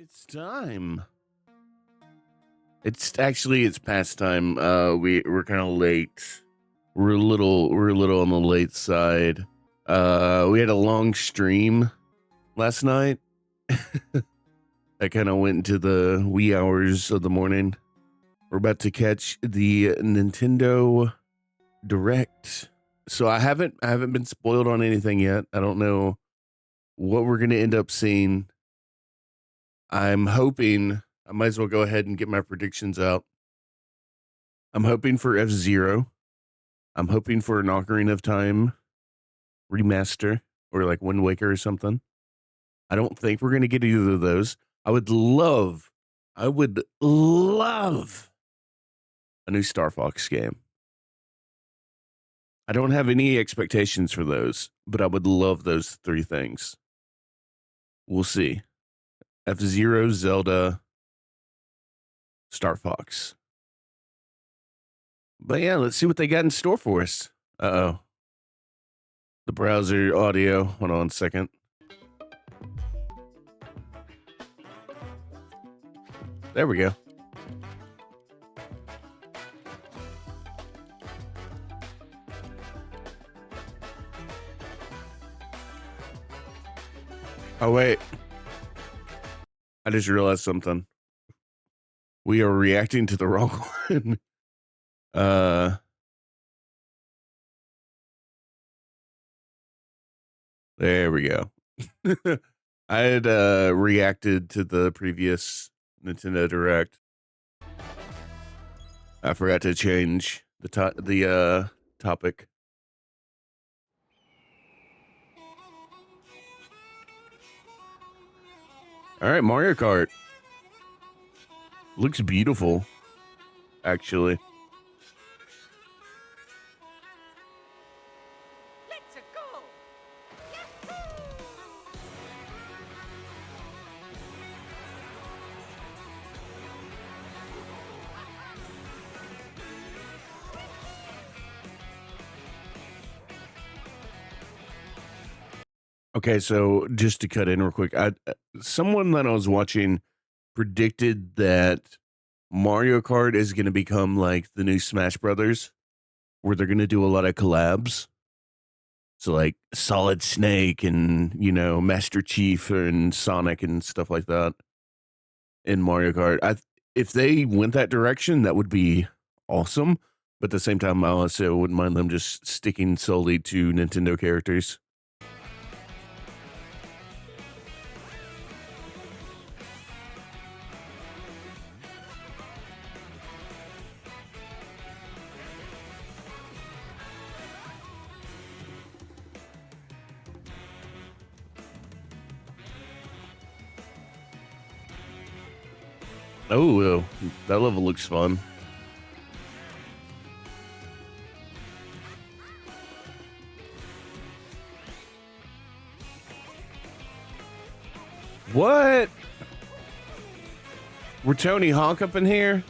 It's time. It's past time. We're kind of late. We're a little on the late side. We had a long stream last night. I kind of went into the wee hours of the morning. We're about to catch the Nintendo Direct. So I haven't been spoiled on anything yet. I don't know what we're gonna end up seeing. I'm hoping I might as well go ahead and get my predictions out. I'm hoping for F-Zero. I'm hoping for an Ocarina of Time remaster or like Wind Waker or something. I don't think we're going to get either of those. I would love a new Star Fox game. I don't have any expectations for those, but I would love those three things. We'll see. F-Zero, Zelda, Star Fox. But yeah, let's see what they got in store for us. Uh-oh. The browser audio. Hold on a second. There we go. Oh, wait. I just realized something. We are reacting to the wrong one. There we go. I had reacted to the previous Nintendo Direct. I forgot to change the topic. All right, Mario Kart. Looks beautiful, actually. Let's go. Okay, so just to cut in real quick, someone that I was watching predicted that Mario Kart is going to become like the new Smash Brothers, where they're going to do a lot of collabs. So like Solid Snake and, Master Chief and Sonic and stuff like that in Mario Kart. If they went that direction, that would be awesome. But at the same time, I also wouldn't mind them just sticking solely to Nintendo characters. Oh, that level looks fun. What? We're Tony Hawk up in here?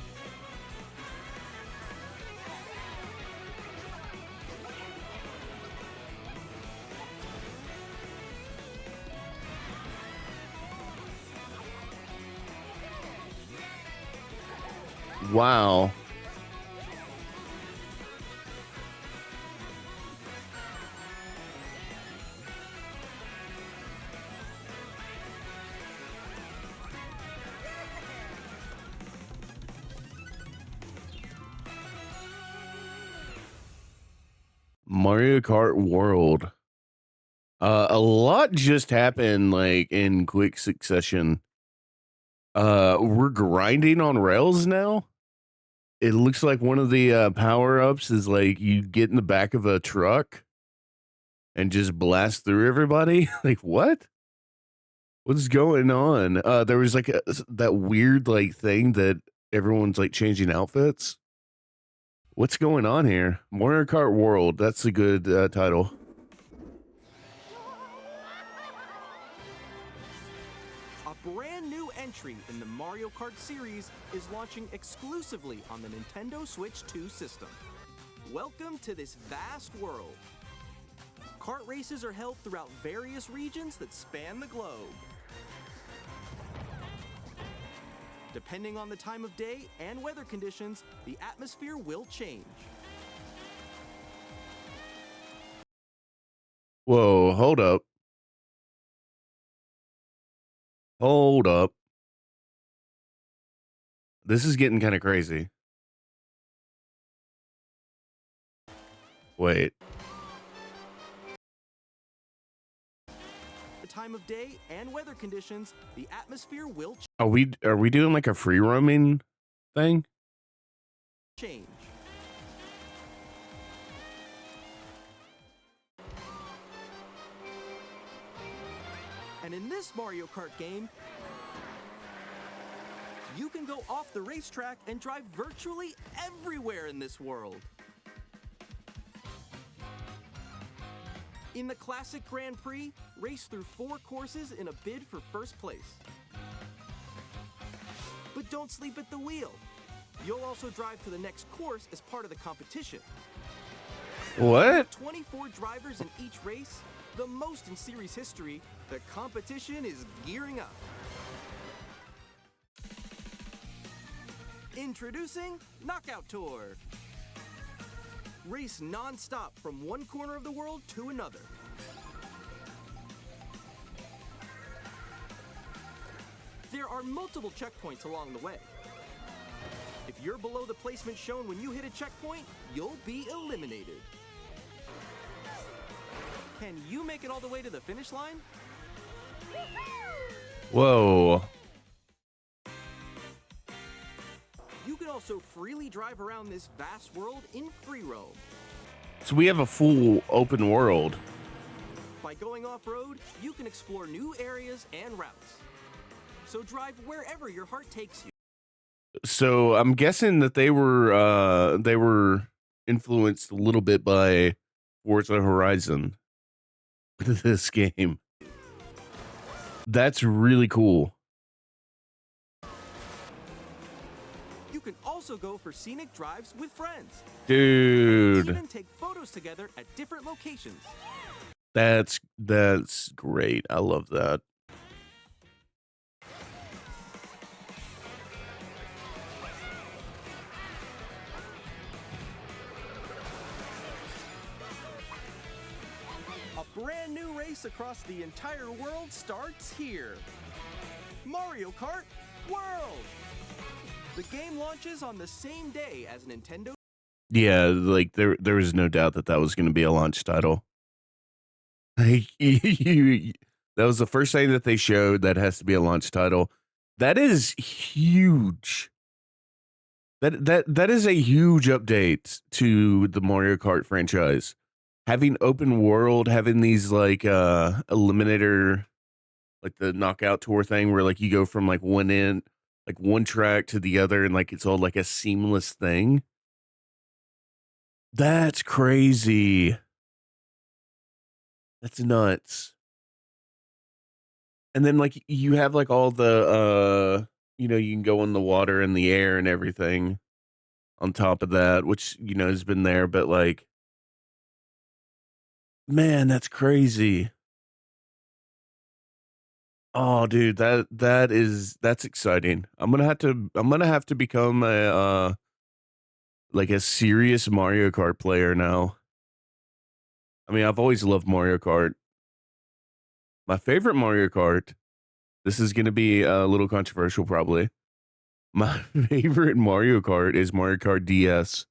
Wow. Mario Kart World. A lot just happened like in quick succession. We're grinding on rails now. It looks like one of the power-ups is like you get in the back of a truck and just blast through everybody. Like, what? What's going on? There was like that weird like thing that everyone's like changing outfits. What's going on here? Mario Kart World. That's a good title. A brand new entry in the Mario Kart series is launching exclusively on the Nintendo Switch 2 system. Welcome to this vast world. Kart races are held throughout various regions that span the globe. Depending on the time of day and weather conditions, the atmosphere will change. Whoa, hold up. Hold up. This is getting kind of crazy. Wait. The time of day and weather conditions, the atmosphere will Are we doing like a free roaming thing? change. And in this Mario Kart game, you can go off the racetrack and drive virtually everywhere in this world. In the Classic Grand Prix, race through 4 courses in a bid for first place. But don't sleep at the wheel. You'll also drive to the next course as part of the competition. What? 24 drivers in each race, the most in series history. The competition is gearing up. Introducing Knockout Tour. Race non-stop from one corner of the world to another. There are multiple checkpoints along the way. If you're below the placement shown when you hit a checkpoint, you'll be eliminated. Can you make it all the way to the finish line? Whoa. You can also freely drive around this vast world in free roam. So we have a full open world. By going off-road, you can explore new areas and routes. So drive wherever your heart takes you. So I'm guessing that they were influenced a little bit by Forza Horizon with this game. That's really cool. You can also go for scenic drives with friends. Dude, Even take photos together at different locations. that's great. I love that. A brand new race across the entire world starts here. Mario Kart World! The game launches on the same day as Nintendo. Yeah, like there was no doubt that was going to be a launch title. Like, that was the first thing that they showed that has to be a launch title. That is huge. That is a huge update to the Mario Kart franchise. Having open world, having these like eliminator, like the knockout tour thing where like you go from like one track to the other and like it's all like a seamless thing. That's crazy. That's nuts. And then like you have like all the you can go in the water and the air and everything on top of that, which has been there, but like, man, that's crazy. Oh, dude, that's exciting. I'm gonna have to become a like a serious Mario Kart player now. I mean, I've always loved Mario Kart. My favorite Mario Kart, this is gonna be a little controversial probably. My favorite Mario Kart is Mario Kart DS.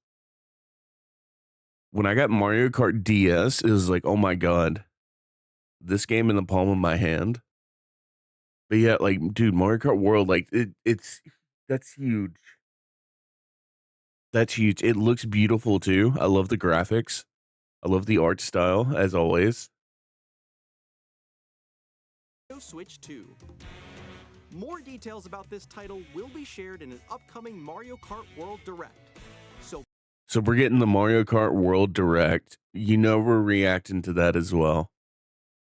When I got Mario Kart DS, it was like, oh my god, this game in the palm of my hand. But yeah, like, dude, Mario Kart World, like, that's huge. That's huge. It looks beautiful too. I love the graphics. I love the art style, as always. Switch 2. More details about this title will be shared in an upcoming Mario Kart World Direct. So we're getting the Mario Kart World Direct. We're reacting to that as well.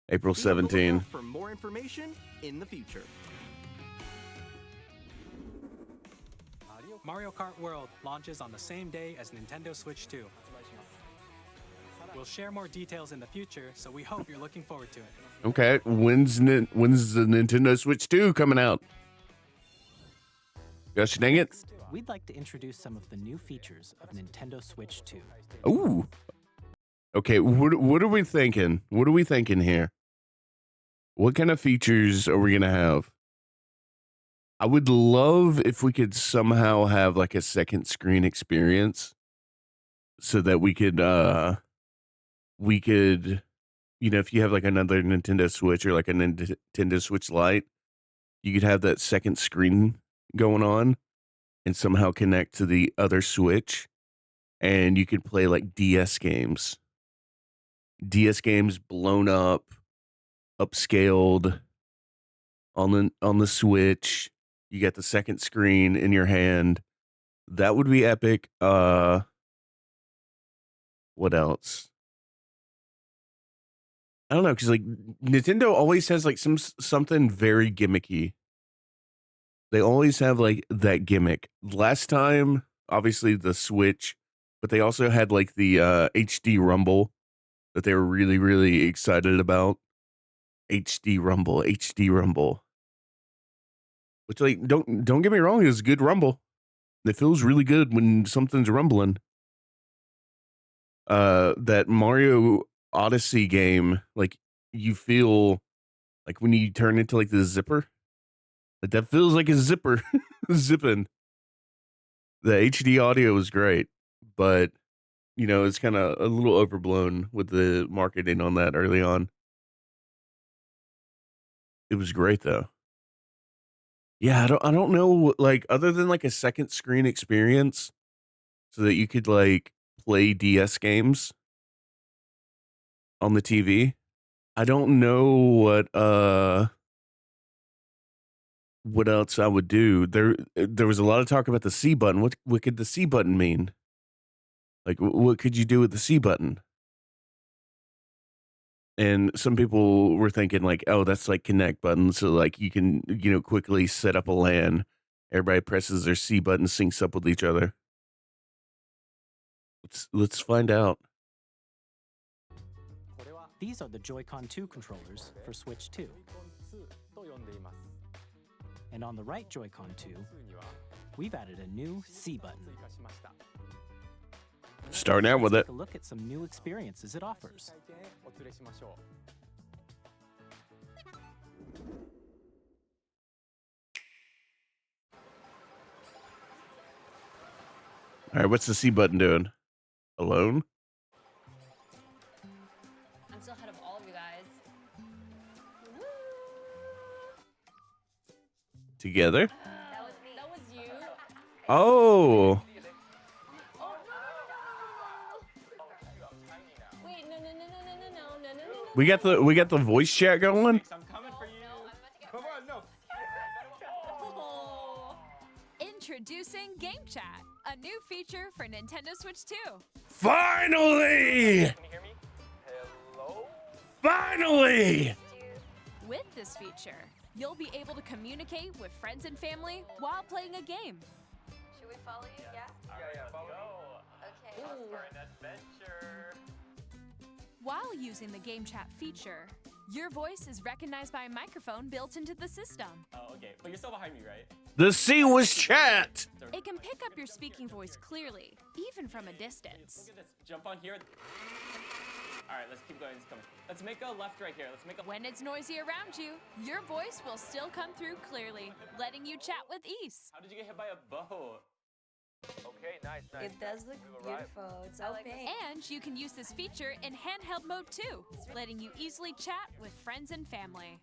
April 17. For more information in the future. Mario Kart World launches on the same day as Nintendo Switch 2. We'll share more details in the future, so we hope you're looking forward to it. Okay, when's the Nintendo Switch 2 coming out? Gosh dang it. We'd like to introduce some of the new features of Nintendo Switch 2. Ooh. Okay, what are we thinking? What are we thinking here? What kind of features are we gonna have? I would love if we could somehow have like a second screen experience so that we could, you know, if you have like another Nintendo Switch or like a Nintendo Switch Lite, you could have that second screen going on and somehow connect to the other Switch, and you could play like DS games blown up, upscaled on the Switch. You got the second screen in your hand. That would be epic. What else? I don't know, because like Nintendo always has like something very gimmicky. They always have like that gimmick. Last time, obviously the Switch, but they also had like the HD Rumble that they were really, really excited about. HD Rumble. Which like don't get me wrong, it's a good rumble. It feels really good when something's rumbling. That Mario Odyssey game, like you feel like when you turn into like the zipper, like that feels like a zipper zipping. The HD audio is great, but you know, it's kind of a little overblown with the marketing on that early on. It was great though. Yeah, I don't know, like other than like a second screen experience so that you could like play DS games on the TV. I don't know what else I would do. There was a lot of talk about the C button. What could the C button mean? Like what could you do with the C button? And some people were thinking like, oh, that's like connect button, so like you can, you know, quickly set up a LAN. Everybody presses their C button, syncs up with each other. Let's find out. These are the Joy-Con 2 controllers for Switch 2. And on the right Joy-Con 2, we've added a new C button. Starting out with it. Take a look at some new experiences it offers. All right, what's the C button doing? Alone? I'm still ahead of all of you guys. Together? That was you. Oh. Wait, no. We got the voice chat going? I'm coming for you. No, I'm about to get Come on, no. Oh. Introducing Game Chat, a new feature for Nintendo Switch 2. Finally! Can you hear me? Hello? Finally! With this feature, you'll be able to communicate with friends and family while playing a game. Should we follow you? Yeah? Yeah, follow me. Okay. Off for an adventure. While using the Game Chat feature, your voice is recognized by a microphone built into the system. Oh, okay. But you're still behind me, right? The C was chat! It can pick up your speaking voice clearly, even from a distance. Look at this. Jump on here. Alright, let's keep going. Let's make a left right here. Let's make a... When it's noisy around you, your voice will still come through clearly, letting you chat with ease. How did you get hit by a boat? Okay, nice. It does look beautiful. It's so pink. And you can use this feature in handheld mode too, letting you easily chat with friends and family.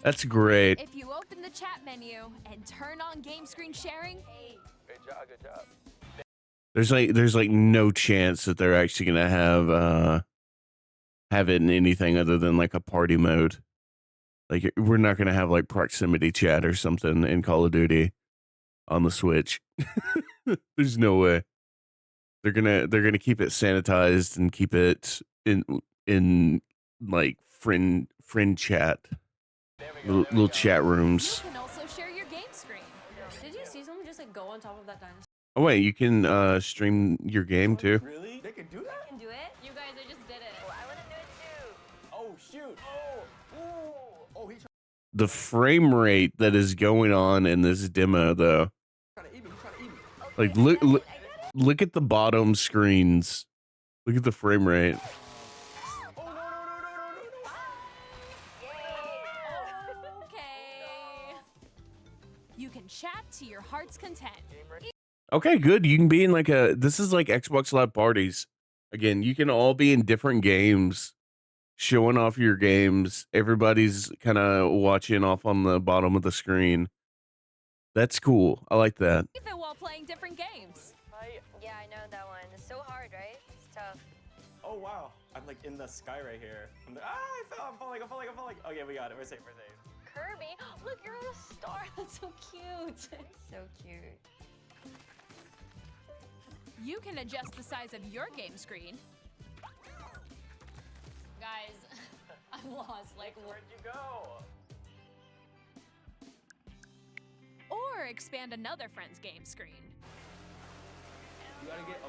That's great. If you open the chat menu and turn on game screen sharing, Good job. There's like no chance that they're actually gonna have it in anything other than like a party mode. Like we're not gonna have like proximity chat or something in Call of Duty on the Switch. There's no way. They're gonna keep it sanitized and keep it in like friend chat, little chat rooms. you can also share your game screen. Did you see someone just like go on top of that dinosaur? Oh wait, you can stream your game too. Really? They can do that? Can do it? You guys, I just did it. Oh, I want to do it too. Oh, shoot. Oh. Ooh. Oh, he's The frame rate that is going on in this demo though. trying to Like look at the bottom screens. Look at the frame rate. Okay. You can chat to your heart's content. Okay, good. You can be in like this is like Xbox Live parties. Again, you can all be in different games, showing off your games. Everybody's kind of watching off on the bottom of the screen. That's cool. I like that. Even while playing different games. Yeah, I know that one. It's so hard, right? It's tough. Oh wow, I'm like in the sky right here. I fell. I'm falling. Okay, we got it. We're safe. Kirby, look, you're on a star. That's so cute. So cute. You can adjust the size of your game screen. Guys, I'm lost. Like, Where'd you go? Or expand another friend's game screen. You gotta get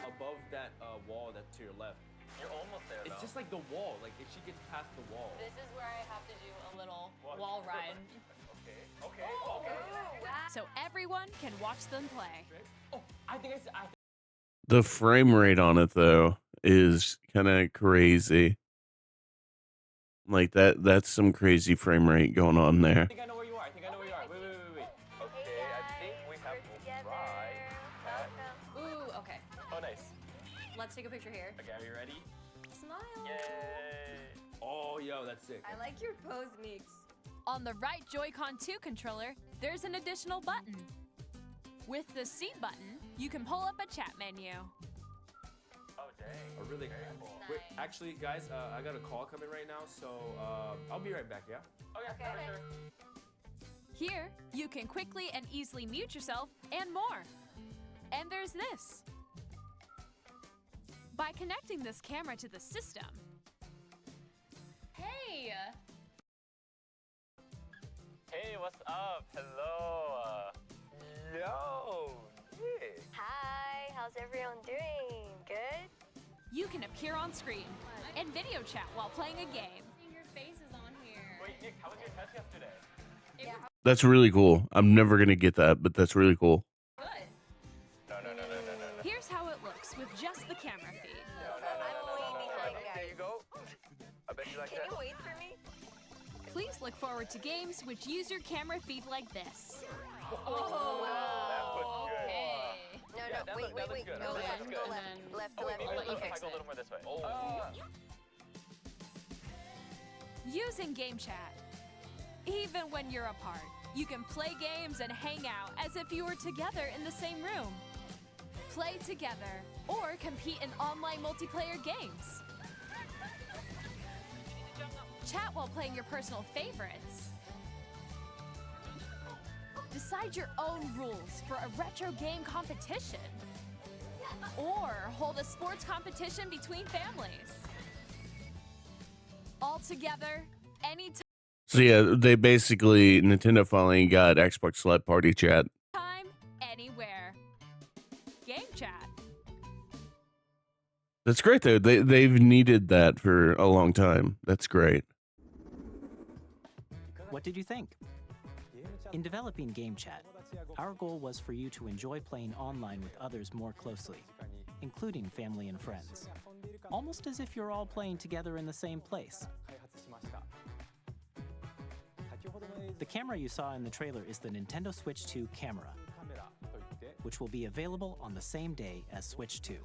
above that wall that's to your left. You're almost there. It's just like the wall. Like if she gets past the wall. this is where I have to do a little wall ride. Okay. So everyone can watch them play. Oh, I think I The frame rate on it though is kind of crazy. Like that's some crazy frame rate going on there. think I know where you are. Wait. Okay, I think we have to try. Ooh, okay. Oh, nice. Let's take a picture here. Okay, are you ready? Smile. Yay! Oh, yo, that's sick. I like your pose, Meeks. On the right Joy-Con 2 controller, there's an additional button. With the seat button, you can pull up a chat menu. Oh, dang. Oh, really? Wait, actually, guys, I got a call coming right now, so I'll be right back. Yeah. Okay. For sure. Here, you can quickly and easily mute yourself and more. And there's this. By connecting this camera to the system, Hey. Hey, what's up? Hello. Yo. Nick. Hi, how's everyone doing? Good? you can appear on screen and video chat while playing a game. Your face is on here. Wait, Nick, how was your test yesterday? That's really cool. I'm never gonna get that, but that's really cool. Good. No. Here's how it looks with just the camera feed. I'm way behind, guys. There you go. I bet you like Can that. you wait for me? Please look forward to games which use your camera feed like this. Oh, okay. No, Yeah, that wait. looks good. Go That left, looks go good. left. And then- Left, Oh, wait, left. I'll let you If I fix go a it. little more this way. Using Game Chat. Even when you're apart, you can play games and hang out as if you were together in the same room. Play together or compete in online multiplayer games. Chat while playing your personal favorites. Decide your own rules for a retro game competition. Or hold a sports competition between families. All together, anytime, So yeah, they basically Nintendo finally got Xbox Live Party Chat. anywhere. Game Chat. That's great though. They've needed that for a long time. That's great. What did you think? In developing Game Chat, our goal was for you to enjoy playing online with others more closely, including family and friends, almost as if you're all playing together in the same place. The camera you saw in the trailer is the Nintendo Switch 2 camera, which will be available on the same day as Switch 2.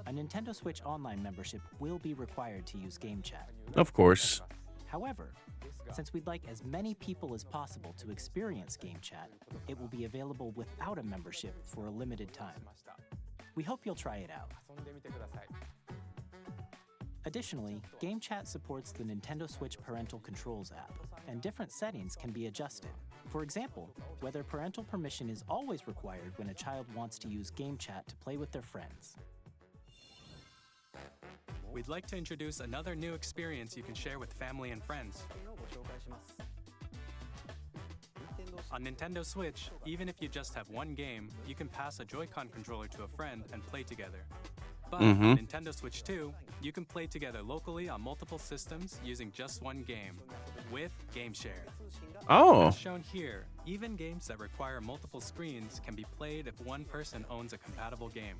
A Nintendo Switch Online membership will be required to use Game Chat. Of course. However, since we'd like as many people as possible to experience Game Chat, it will be available without a membership for a limited time. We hope you'll try it out. Additionally, Game Chat supports the Nintendo Switch Parental Controls app, and different settings can be adjusted. For example, whether parental permission is always required when a child wants to use Game Chat to play with their friends. We'd like to introduce another new experience you can share with family and friends. On Nintendo Switch, even if you just have one game, you can pass a Joy-Con controller to a friend and play together. But on Nintendo Switch 2, you can play together locally on multiple systems using just one game with Game Share. Oh, As shown here, even games that require multiple screens can be played if one person owns a compatible game.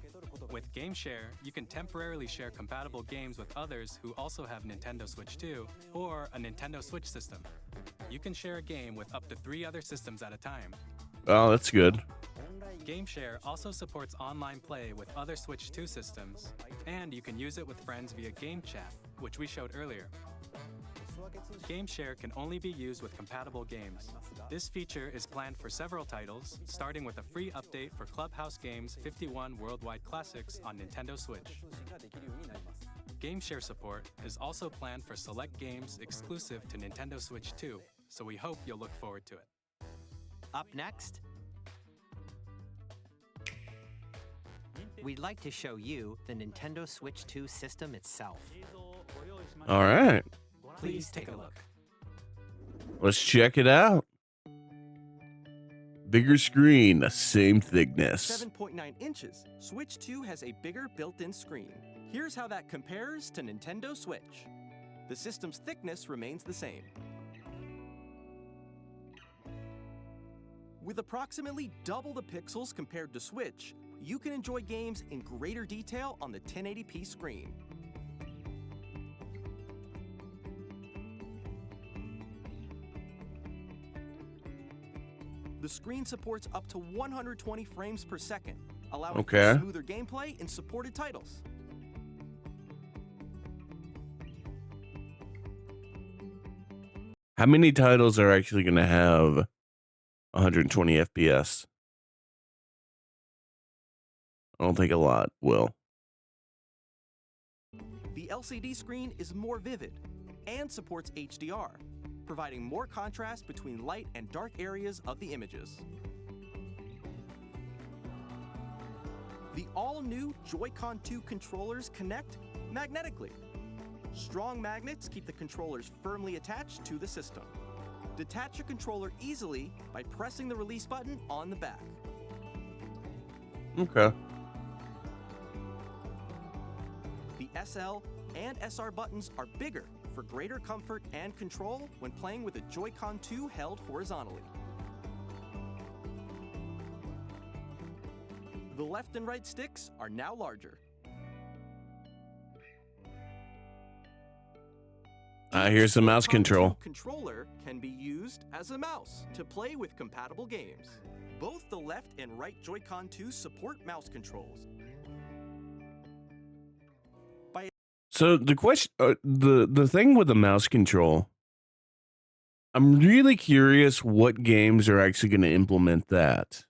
With GameShare, you can temporarily share compatible games with others who also have Nintendo Switch 2 or a Nintendo Switch system. You can share a game with up to 3 other systems at a time. oh, that's good. GameShare also supports online play with other Switch 2 systems, and you can use it with friends via Game Chat, which we showed earlier. GameShare can only be used with compatible games. This feature is planned for several titles, starting with a free update for Clubhouse Games 51 Worldwide Classics on Nintendo Switch. GameShare support is also planned for select games exclusive to Nintendo Switch 2, so we hope you'll look forward to it. Up next, we'd like to show you the Nintendo Switch 2 system itself. All right, Please take a look. let's check it out. Bigger screen, same thickness. 7.9 inches, Switch 2 has a bigger built-in screen. Here's how that compares to Nintendo Switch. The system's thickness remains the same. With approximately double the pixels compared to Switch, you can enjoy games in greater detail on the 1080p screen. The screen supports up to 120 frames per second, allowing Okay. for smoother gameplay in supported titles. How many titles are actually going to have 120 FPS? I don't think a lot will. The LCD screen is more vivid and supports HDR, providing more contrast between light and dark areas of the images. The all-new Joy-Con 2 controllers connect magnetically. Strong magnets keep the controllers firmly attached to the system. Detach your controller easily by pressing the release button on the back. Okay. The SL and SR buttons are bigger for greater comfort and control when playing with a Joy-Con 2 held horizontally. The left and right sticks are now larger. Here's the mouse Joy-Con 2 control. controller can be used as a mouse to play with compatible games. Both the left and right Joy-Con 2 support mouse controls. So the question, the thing with the mouse control, I'm really curious what games are actually going to implement that.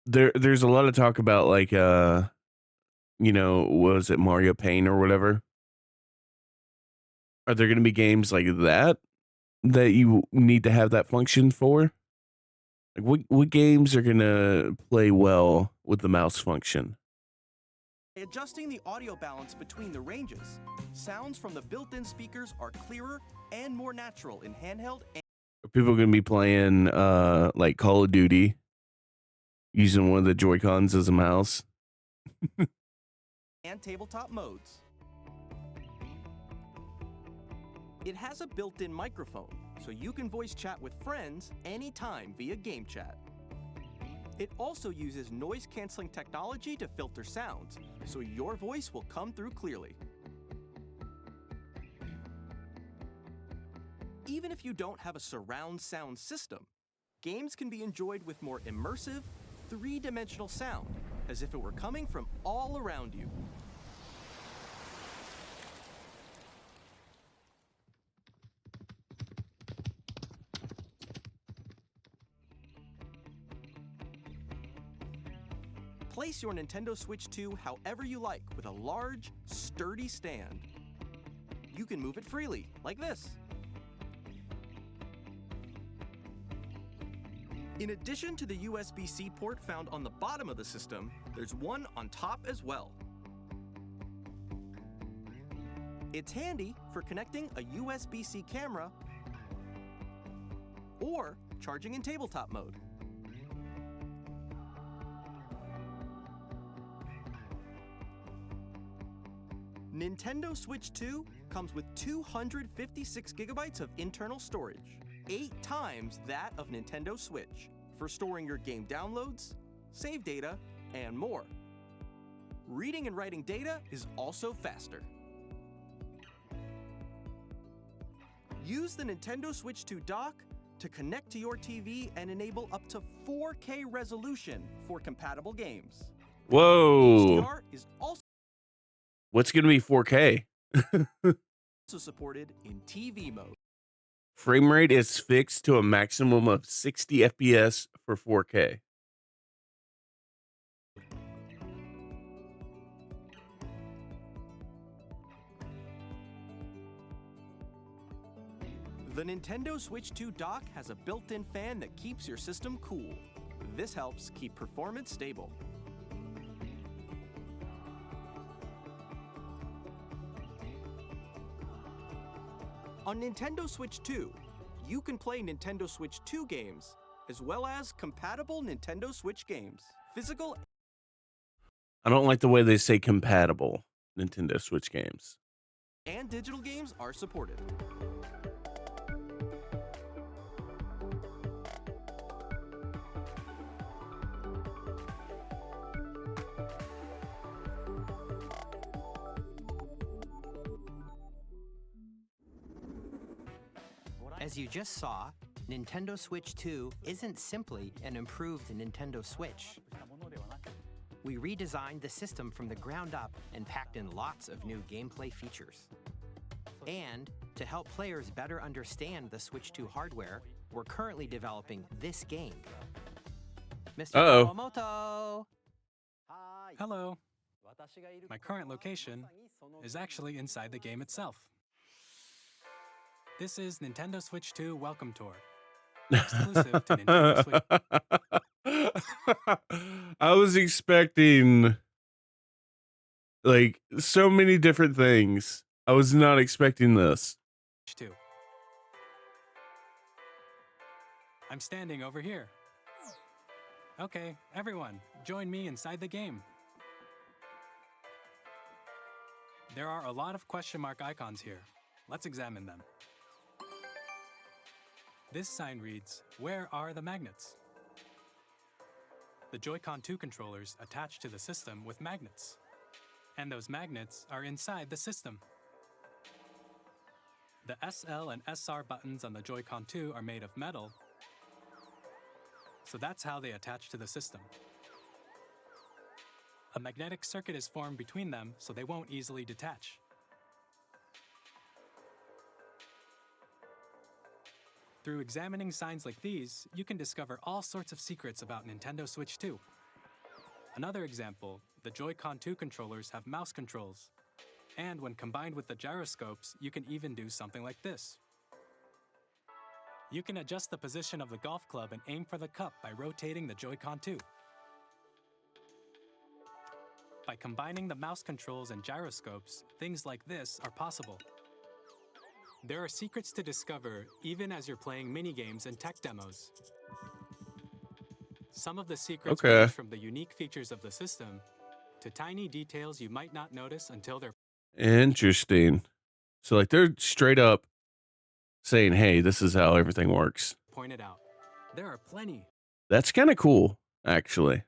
There's a lot of talk about like, what was it, Mario Paint or whatever? Are there going to be games like that you need to have that function for? Like what games are going to play well with the mouse function? Adjusting the audio balance between the ranges, sounds from the built-in speakers are clearer and more natural in handheld Are people going to be playing like Call of Duty using one of the Joy-Cons as a mouse? and tabletop modes. It has a built-in microphone, so you can voice chat with friends anytime via Game Chat. It also uses noise-canceling technology to filter sounds, so your voice will come through clearly. Even if you don't have a surround sound system, games can be enjoyed with more immersive, three-dimensional sound, as if it were coming from all around you. Place your Nintendo Switch 2 however you like with a large, sturdy stand. You can move it freely, like this. In addition to the USB-C port found on the bottom of the system, there's one on top as well. It's handy for connecting a USB-C camera or charging in tabletop mode. Nintendo Switch 2 comes with 256 gigabytes of internal storage, 8 times that of Nintendo Switch, for storing your game downloads, save data, and more. Reading and writing data is also faster. Use the Nintendo Switch 2 dock to connect to your TV and enable up to 4K resolution for compatible games. Whoa. HDR is also What's going to be 4K? supported in TV mode. Frame rate is fixed to a maximum of 60 FPS for 4K. The Nintendo Switch 2 dock has a built-in fan that keeps your system cool. This helps keep performance stable. On Nintendo Switch 2, you can play Nintendo Switch 2 games, as well as compatible Nintendo Switch games. Physical I don't like the way they say compatible Nintendo Switch games. and digital games are supported. As you just saw, Nintendo Switch 2 isn't simply an improved Nintendo Switch. We redesigned the system from the ground up and packed in lots of new gameplay features. And to help players better understand the Switch 2 hardware, we're currently developing this game. Mr. Uh-oh. Kawamoto! Hello. My current location is actually inside the game itself. This is Nintendo Switch 2 Welcome Tour, exclusive to Nintendo Switch. I was expecting like so many different things. I was not expecting this. 2. I'm standing over here. Okay, everyone, join me inside the game. There are a lot of question mark icons here. Let's examine them. This sign reads, "Where are the magnets?" The Joy-Con 2 controllers attach to the system with magnets, and those magnets are inside the system. The SL and SR buttons on the Joy-Con 2 are made of metal, so that's how they attach to the system. A magnetic circuit is formed between them, so they won't easily detach. Through examining signs like these, you can discover all sorts of secrets about Nintendo Switch 2. Another example, the Joy-Con 2 controllers have mouse controls. And when combined with the gyroscopes, you can even do something like this. You can adjust the position of the golf club and aim for the cup by rotating the Joy-Con 2. By combining the mouse controls and gyroscopes, things like this are possible. There are secrets to discover even as you're playing mini-games and tech demos. Some of the secrets range from the unique features of the system to tiny details you might not notice until they're Interesting. So like they're straight up saying, hey, this is how everything works. pointed out. There are plenty. That's kind of cool, actually.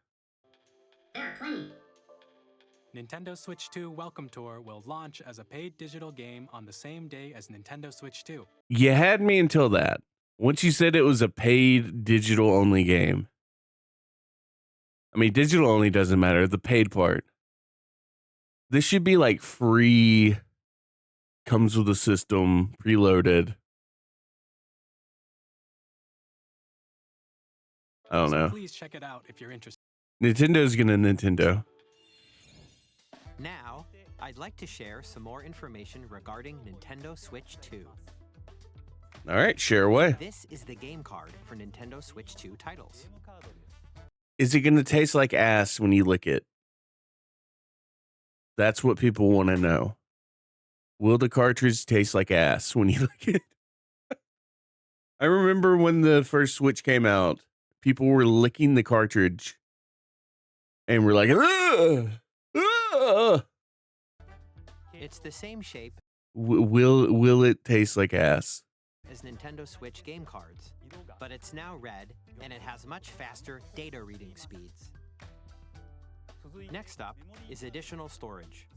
Nintendo Switch 2 Welcome Tour will launch as a paid digital game on the same day as Nintendo Switch 2. You had me until that. Once you said it was a paid digital only game. I mean, digital only doesn't matter, the paid part. This should be like free, comes with a system, preloaded. I don't know. Please check it out if you're interested. Nintendo's gonna Nintendo. Now, I'd like to share some more information regarding Nintendo Switch 2. All right, share away. This is the game card for Nintendo Switch 2 titles. Is it gonna taste like ass when you lick it? That's what people want to know. Will the cartridge taste like ass when you lick it? I remember when the first Switch came out, people were licking the cartridge and were like, ugh! Ugh! It's the same shape. Will it taste like ass? As Nintendo Switch game cards, but it's now red and it has much faster data reading speeds. Next up is additional storage.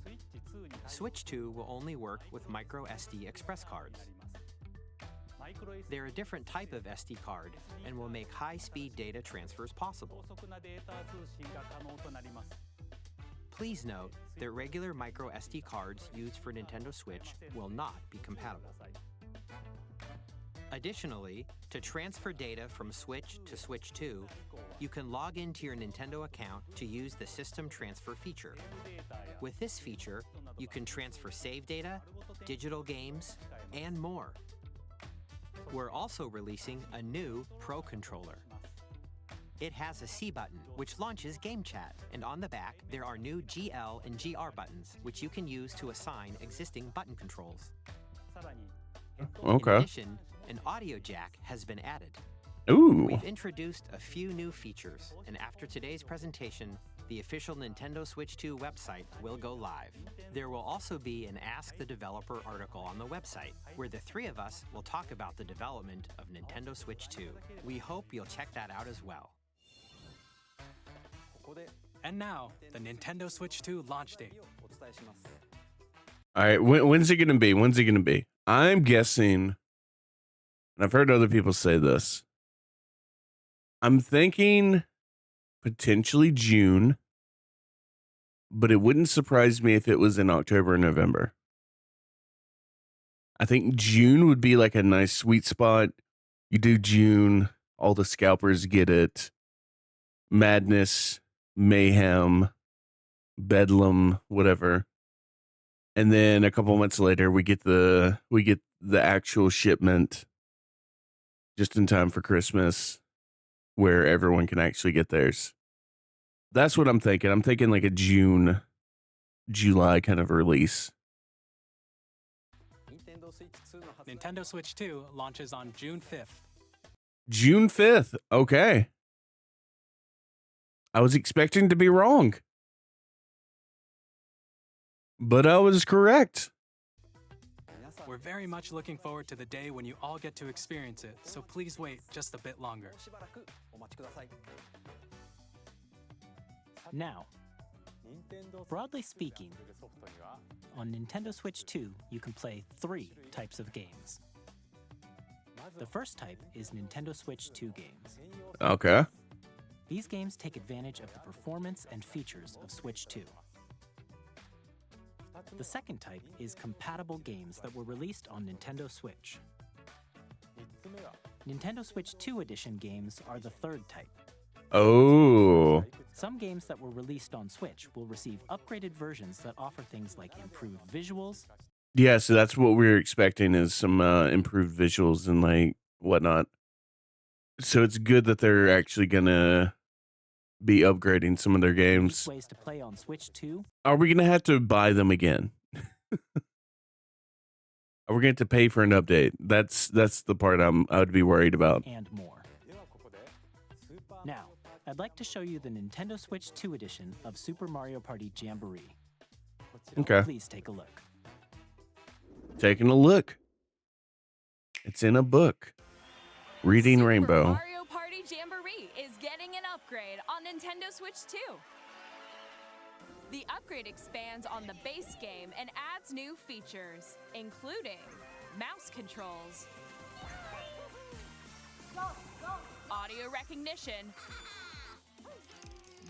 Switch 2 will only work with micro SD express cards. They're a different type of SD card and will make high-speed data transfers possible. Please note that regular micro SD cards used for Nintendo Switch will not be compatible. Additionally, to transfer data from Switch to Switch 2, you can log into your Nintendo account to use the System Transfer feature. With this feature, you can transfer save data, digital games, and more. We're also releasing a new Pro Controller. It has a C button, which launches Game Chat, and on the back, there are new GL and GR buttons, which you can use to assign existing button controls. Okay. In addition, an audio jack has been added. Ooh. We've introduced a few new features, and after today's presentation, the official Nintendo Switch 2 website will go live. There will also be an Ask the Developer article on the website, where the three of us will talk about the development of Nintendo Switch 2. We hope you'll check that out as well. And now, the Nintendo Switch 2 launch date. All right, when's it gonna be? When's it gonna be? I'm guessing, and I've heard other people say this. I'm thinking potentially June, but it wouldn't surprise me if it was in October or November. I think June would be like a nice sweet spot. You do June, all the scalpers get it. Madness, mayhem, bedlam, whatever. And then a couple months later we get the actual shipment just in time for Christmas, where everyone can actually get theirs. That's what I'm thinking. I'm thinking like a June, July kind of release. Nintendo Switch 2 launches on June 5th. June 5th. Okay. I was expecting to be wrong, but I was correct. We're very much looking forward to the day when you all get to experience it, so please wait just a bit longer. Now, broadly speaking, on Nintendo Switch 2, you can play 3 types of games. The first type is Nintendo Switch 2 games. Okay. These games take advantage of the performance and features of Switch 2. The second type is compatible games that were released on Nintendo Switch. Nintendo Switch 2 Edition games are the third type. Oh. Some games that were released on Switch will receive upgraded versions that offer things like improved visuals. Yeah, so that's what we were expecting, is some improved visuals and like whatnot. So it's good that they're actually gonna be upgrading some of their games. Ways to play on Switch 2. Are we gonna have to buy them again? Are we going to pay for an update? That's the part I would be worried about. And more. Now, I'd like to show you the Nintendo Switch 2 edition of Super Mario Party Jamboree. Okay. Please take a look. Taking a look. It's in a book. Reading Super Rainbow. Mario Party Jamboree is getting an upgrade on Nintendo Switch 2. The upgrade expands on the base game and adds new features, including mouse controls, audio recognition,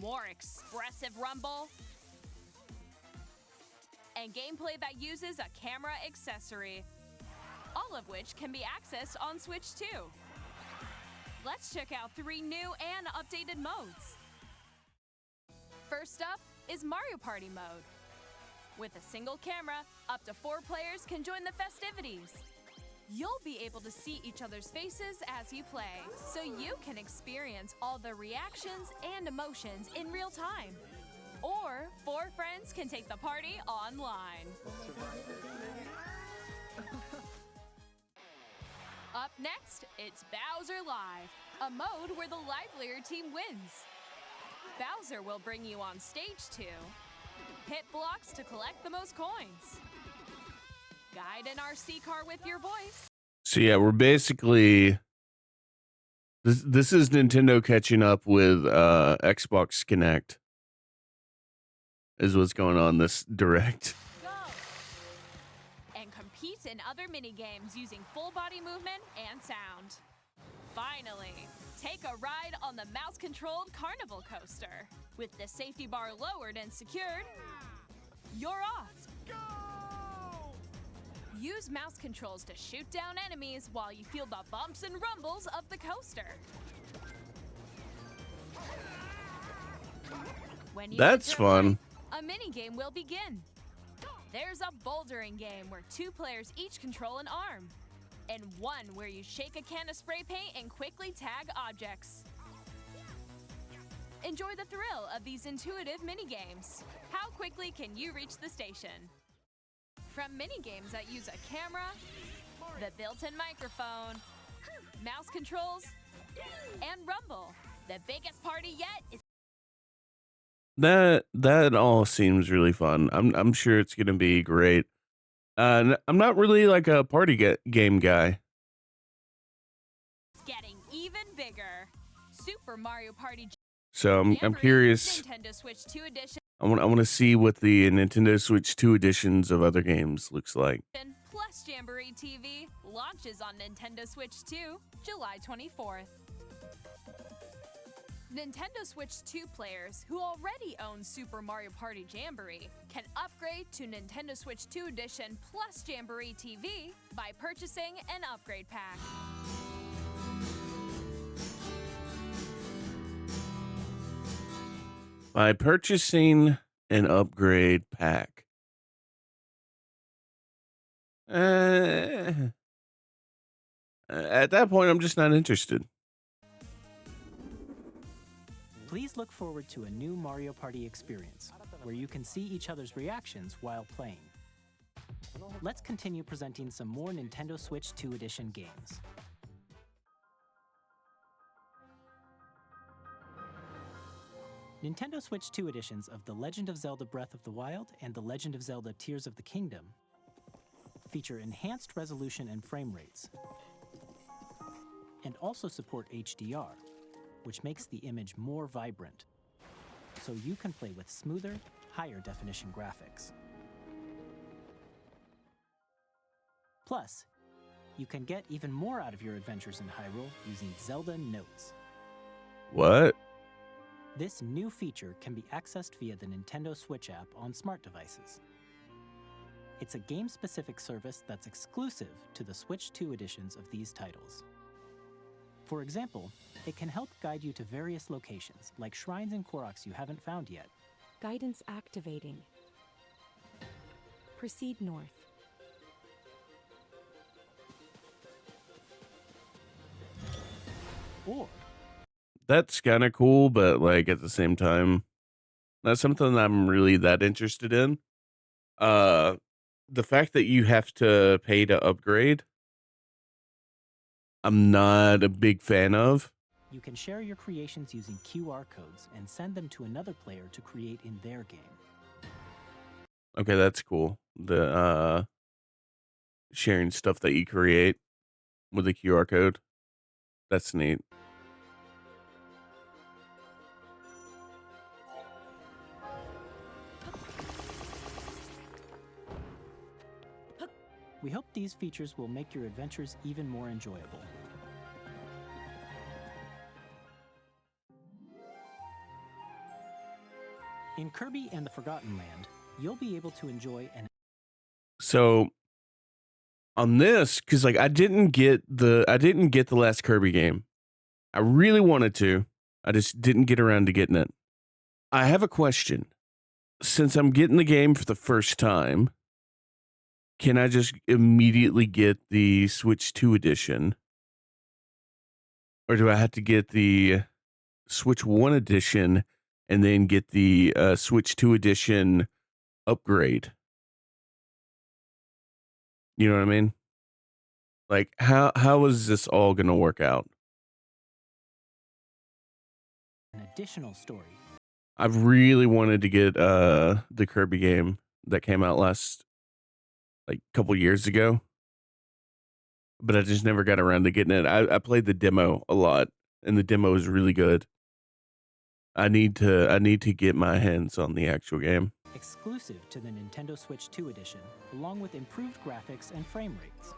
more expressive rumble, and gameplay that uses a camera accessory, all of which can be accessed on Switch 2. Let's check out 3 new and updated modes. First up is Mario Party mode. With a single camera, up to 4 players can join the festivities. You'll be able to see each other's faces as you play, so you can experience all the reactions and emotions in real time. Or 4 friends can take the party online. Up next, it's Bowser Live, a mode where the livelier team wins. Bowser will bring you on stage to hit blocks to collect the most coins, Guide an RC car with your voice. So yeah, we're basically this is Nintendo catching up with Xbox Connect. Is what's going on this direct. Go! And compete in other mini games using full body movement and sound. Finally, take a ride on the mouse-controlled carnival coaster. With the safety bar lowered and secured, you're off. Go! Use mouse controls to shoot down enemies while you feel the bumps and rumbles of the coaster. When you That's enter fun. a mini game will begin. There's a bouldering game where 2 players each control an arm, and one where you shake a can of spray paint and quickly tag objects. Enjoy the thrill of these intuitive mini games. How quickly can you reach the station? From mini games that use a camera, the built-in microphone, mouse controls, and rumble, the biggest party yet is That all seems really fun. I'm sure it's gonna be great. I'm not really like a party game guy. getting even bigger. Super Mario Party So I'm Jamboree, curious. Nintendo Switch 2 edition I want to see what the Nintendo Switch 2 editions of other games looks like. plus Jamboree TV launches on Nintendo Switch 2, July 24th. Nintendo Switch 2 players who already own Super Mario Party Jamboree can upgrade to Nintendo Switch 2 Edition plus Jamboree TV by purchasing an upgrade pack. By purchasing an upgrade pack. At that point, I'm just not interested. Please look forward to a new Mario Party experience, where you can see each other's reactions while playing. Let's continue presenting some more Nintendo Switch 2 Edition games. Nintendo Switch 2 editions of The Legend of Zelda Breath of the Wild and The Legend of Zelda Tears of the Kingdom feature enhanced resolution and frame rates, and also support HDR, which makes the image more vibrant, so you can play with smoother, higher definition graphics. Plus, you can get even more out of your adventures in Hyrule using Zelda Notes. What? This new feature can be accessed via the Nintendo Switch app on smart devices. It's a game-specific service that's exclusive to the Switch 2 editions of these titles. For example, it can help guide you to various locations, like shrines and Koroks you haven't found yet. Guidance activating. Proceed north. Or That's kind of cool, but like at the same time, not something I'm really that interested in. The fact that you have to pay to upgrade, I'm not a big fan of. you can share your creations using QR codes and send them to another player to create in their game. Okay, that's cool. The sharing stuff that you create with a QR code. That's neat. We hope these features will make your adventures even more enjoyable. In Kirby and the Forgotten Land, you'll be able to enjoy an So on this, because like I didn't get the last Kirby game. I really wanted to. I just didn't get around to getting it. I have a question. Since I'm getting the game for the first time, can I just immediately get the Switch 2 edition? Or do I have to get the Switch 1 edition and then get the Switch 2 edition upgrade? You know what I mean? Like how is this all going to work out? additional story. I've really wanted to get the Kirby game that came out last like a couple years ago, but I just never got around to getting it. I played the demo a lot, and the demo is really good. I need to get my hands on the actual game. Exclusive to the Nintendo Switch 2 edition, along with improved graphics and frame rates.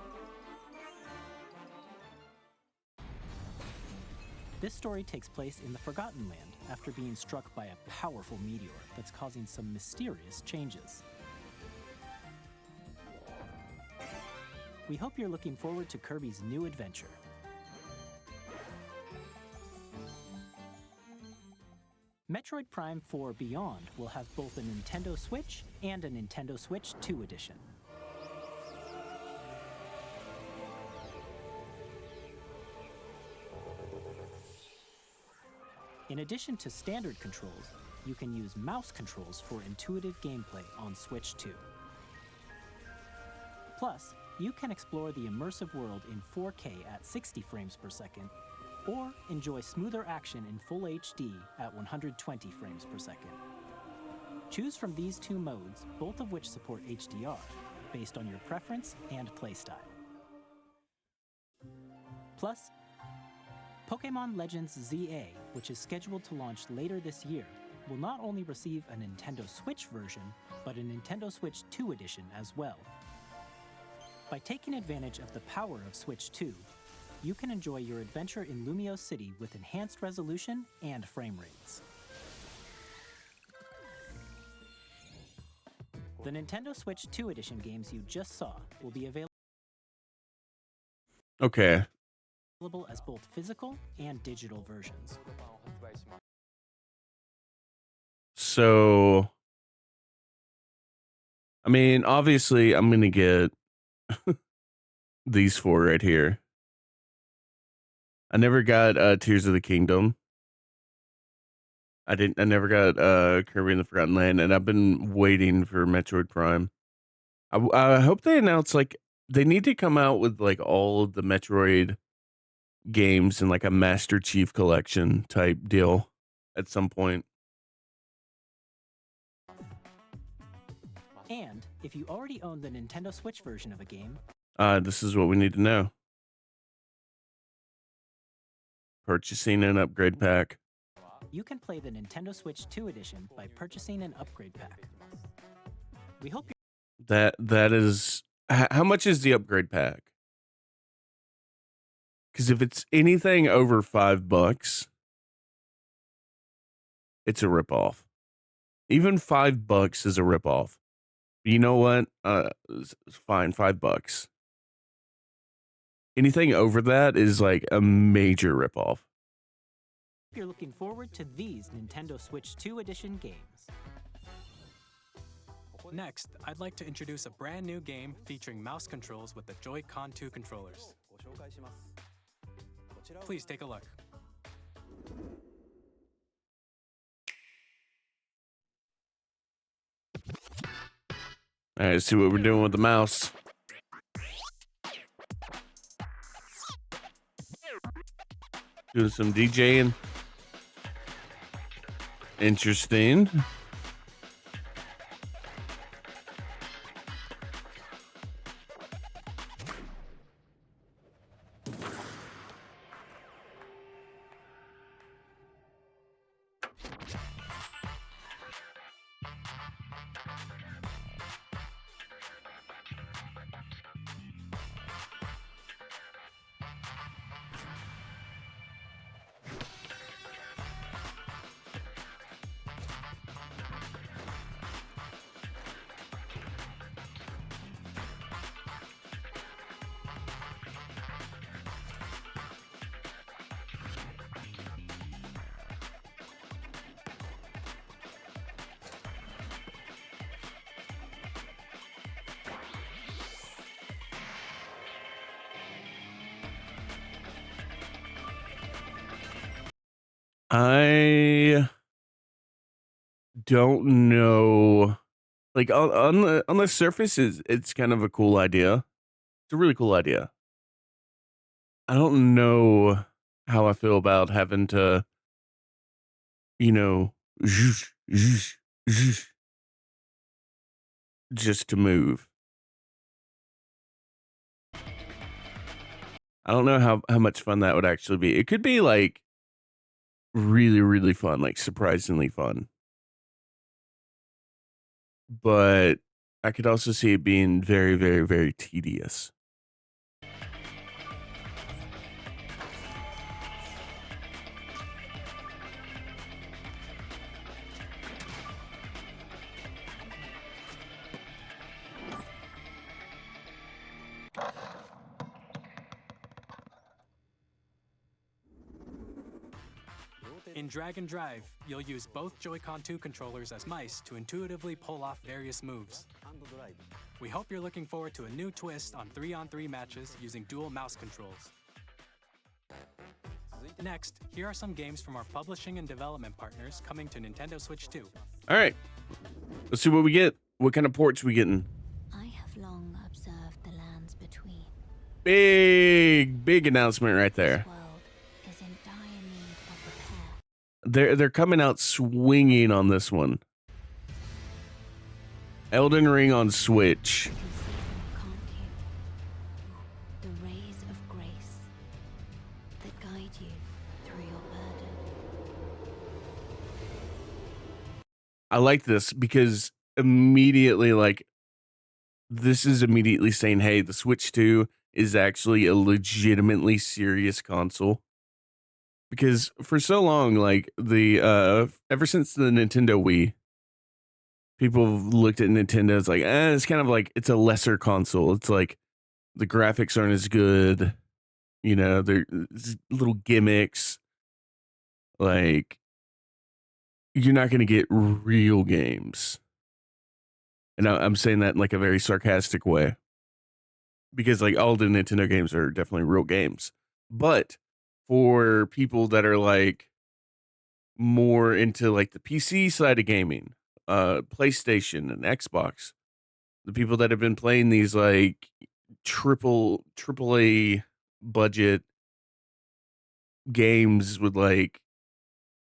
This story takes place in the Forgotten Land after being struck by a powerful meteor that's causing some mysterious changes. We hope you're looking forward to Kirby's new adventure. Metroid Prime 4 Beyond will have both a Nintendo Switch and a Nintendo Switch 2 edition. In addition to standard controls, you can use mouse controls for intuitive gameplay on Switch 2. Plus, you can explore the immersive world in 4K at 60 frames per second, or enjoy smoother action in Full HD at 120 frames per second. Choose from these two modes, both of which support HDR, based on your preference and playstyle. Plus, Pokémon Legends ZA, which is scheduled to launch later this year, will not only receive a Nintendo Switch version, but a Nintendo Switch 2 edition as well. By taking advantage of the power of Switch 2, you can enjoy your adventure in Lumio City with enhanced resolution and frame rates. The Nintendo Switch 2 edition games you just saw will be available Okay. as both physical and digital versions. So, I mean, obviously, I'm gonna get these four right here. I never got Tears of the Kingdom. I never got Kirby in the Forgotten Land, and I've been waiting for Metroid Prime. I hope they announce, like, they need to come out with, like, all of the Metroid games in, like, a Master Chief Collection type deal at some point. And if you already own the Nintendo Switch version of a game, This is what we need to know. Purchasing an upgrade pack. you can play the Nintendo Switch 2 edition by purchasing an upgrade pack. We hope That is how much is the upgrade pack? Because if it's anything over $5, it's a ripoff. Even $5 is a ripoff. You know what? It's fine, $5. Anything over that is like a major ripoff. you're looking forward to these Nintendo Switch 2 edition games. Next, I'd like to introduce a brand new game featuring mouse controls with the Joy-Con 2 controllers. Please take a look. All right, let's see what we're doing with the mouse. Doing some DJing. Interesting. I don't know. Like on the surface, it's kind of a cool idea. It's a really cool idea. I don't know how I feel about having to, you know, just to move. I don't know how much fun that would actually be. It could be like really, really fun, like surprisingly fun. But I could also see it being very, very, very tedious. In Drag and Drive, you'll use both Joy-Con 2 controllers as mice to intuitively pull off various moves. We hope you're looking forward to a new twist on 3-on-3 matches using dual mouse controls. Next, here are some games from our publishing and development partners coming to Nintendo Switch 2. All right, let's see what we get. What kind of ports we getting? I have long observed the lands between. Big announcement right there. This world is in dire need of repair. They're coming out swinging on this one. Elden Ring on Switch. You can see them, can't you? The rays of grace that guide you through your burden. I like this because immediately, like, this is immediately saying, hey, the Switch 2 is actually a legitimately serious console. Because for so long, like, ever since the Nintendo Wii, people have looked at Nintendo as like, it's kind of like, it's a lesser console. It's like, the graphics aren't as good. You know, there's little gimmicks. Like, you're not going to get real games. And I'm saying that in like a very sarcastic way. Because like all the Nintendo games are definitely real games. But for people that are like more into like the PC side of gaming, PlayStation and Xbox, the people that have been playing these like triple A budget games with like,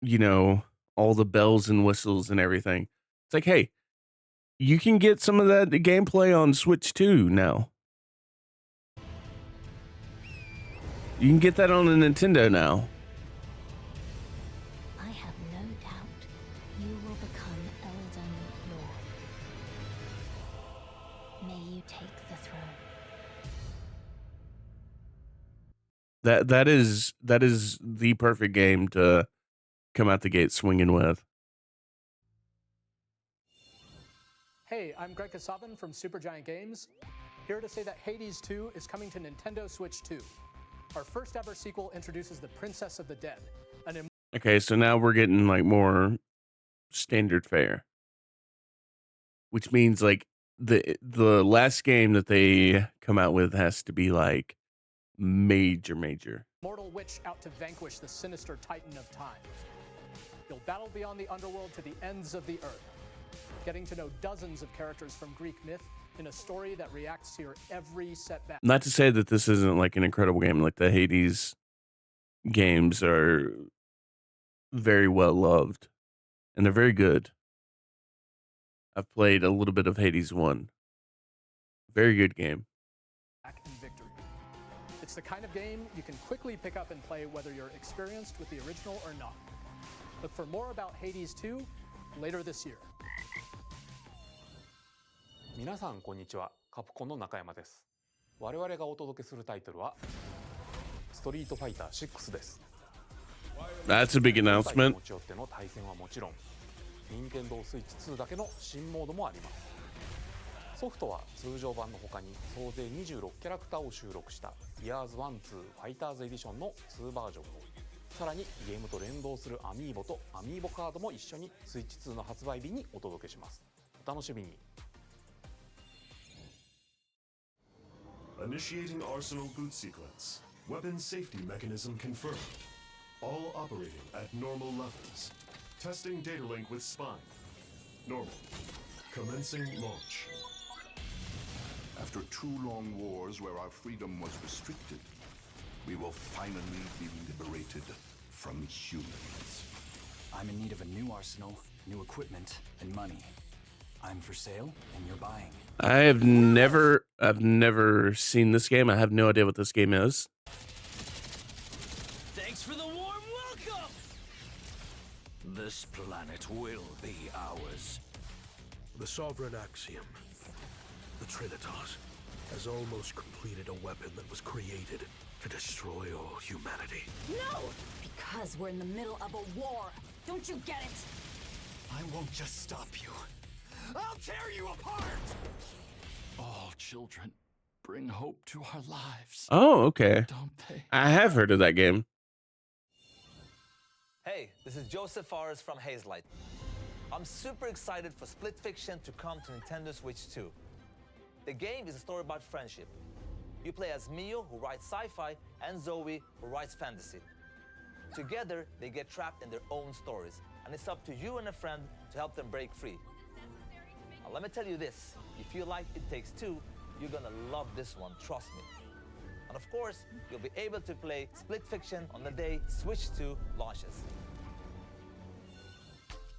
you know, all the bells and whistles and everything. It's like, hey, you can get some of that gameplay on Switch 2 now. You can get that on a Nintendo now. I have no doubt you will become Elden Lord. May you take the throne. That is the perfect game to come out the gate swinging with. Hey, I'm Greg Kasavin from Supergiant Games, here to say that Hades 2 is coming to Nintendo Switch 2. Our first ever sequel introduces the Princess of the Dead. Okay, so now we're getting like more standard fare. Which means like the last game that they come out with has to be like major. Mortal witch out to vanquish the sinister titan of time. You'll battle beyond the underworld to the ends of the earth, getting to know dozens of characters from Greek myth in a story that reacts to your every setback. Not to say that this isn't like an incredible game. Like the Hades games are very well loved and they're very good. I've played a little bit of Hades 1. Very good game. And victory. It's the kind of game you can quickly pick up and play whether you're experienced with the original or not. Look for more about Hades 2 later this year. 皆さんこんにちは、カプコンの中山です。我々がお届けするタイトルはストリートファイター6です。 That's a big announcement. 持ち寄っての対戦はもちろん、任天堂スイッチ2だけの新モードもあります。ソフトは通常版の他に総勢26キャラクターを収録した Years 1-2 ファイターズエディションの2バージョンを、さらにゲームと連動するアミーボとアミーボカードも一緒にスイッチ2の発売日にお届けします。お楽しみに。 Initiating Arsenal boot sequence. Weapon safety mechanism confirmed. All operating at normal levels. Testing data link with spine. Normal. Commencing launch. After 2 long wars where our freedom was restricted, we will finally be liberated from humans. I'm in need of a new arsenal, new equipment, and money. I'm for sale, and you're buying. I've never seen this game. I have no idea what this game is. warm welcome! This planet will be ours. The Sovereign Axiom, the Trinitas, has almost completed a weapon that was created to destroy all humanity. No! Because we're in the middle of a war. Don't you get it? I won't just stop you. I'll tear you apart! All children bring hope to our lives. Oh, okay. Don't they? I have heard of that game. Hey, this is Joseph Fares from Hazelight. I'm super excited for Split Fiction to come to Nintendo Switch 2. The game is a story about friendship. You play as Mio, who writes sci-fi, and Zoe, who writes fantasy. Together, they get trapped in their own stories, and it's up to you and a friend to help them break free. Now, let me tell you this, if you like It Takes Two, you're gonna love this one, trust me. And of course, you'll be able to play Split Fiction on the day Switch 2 launches.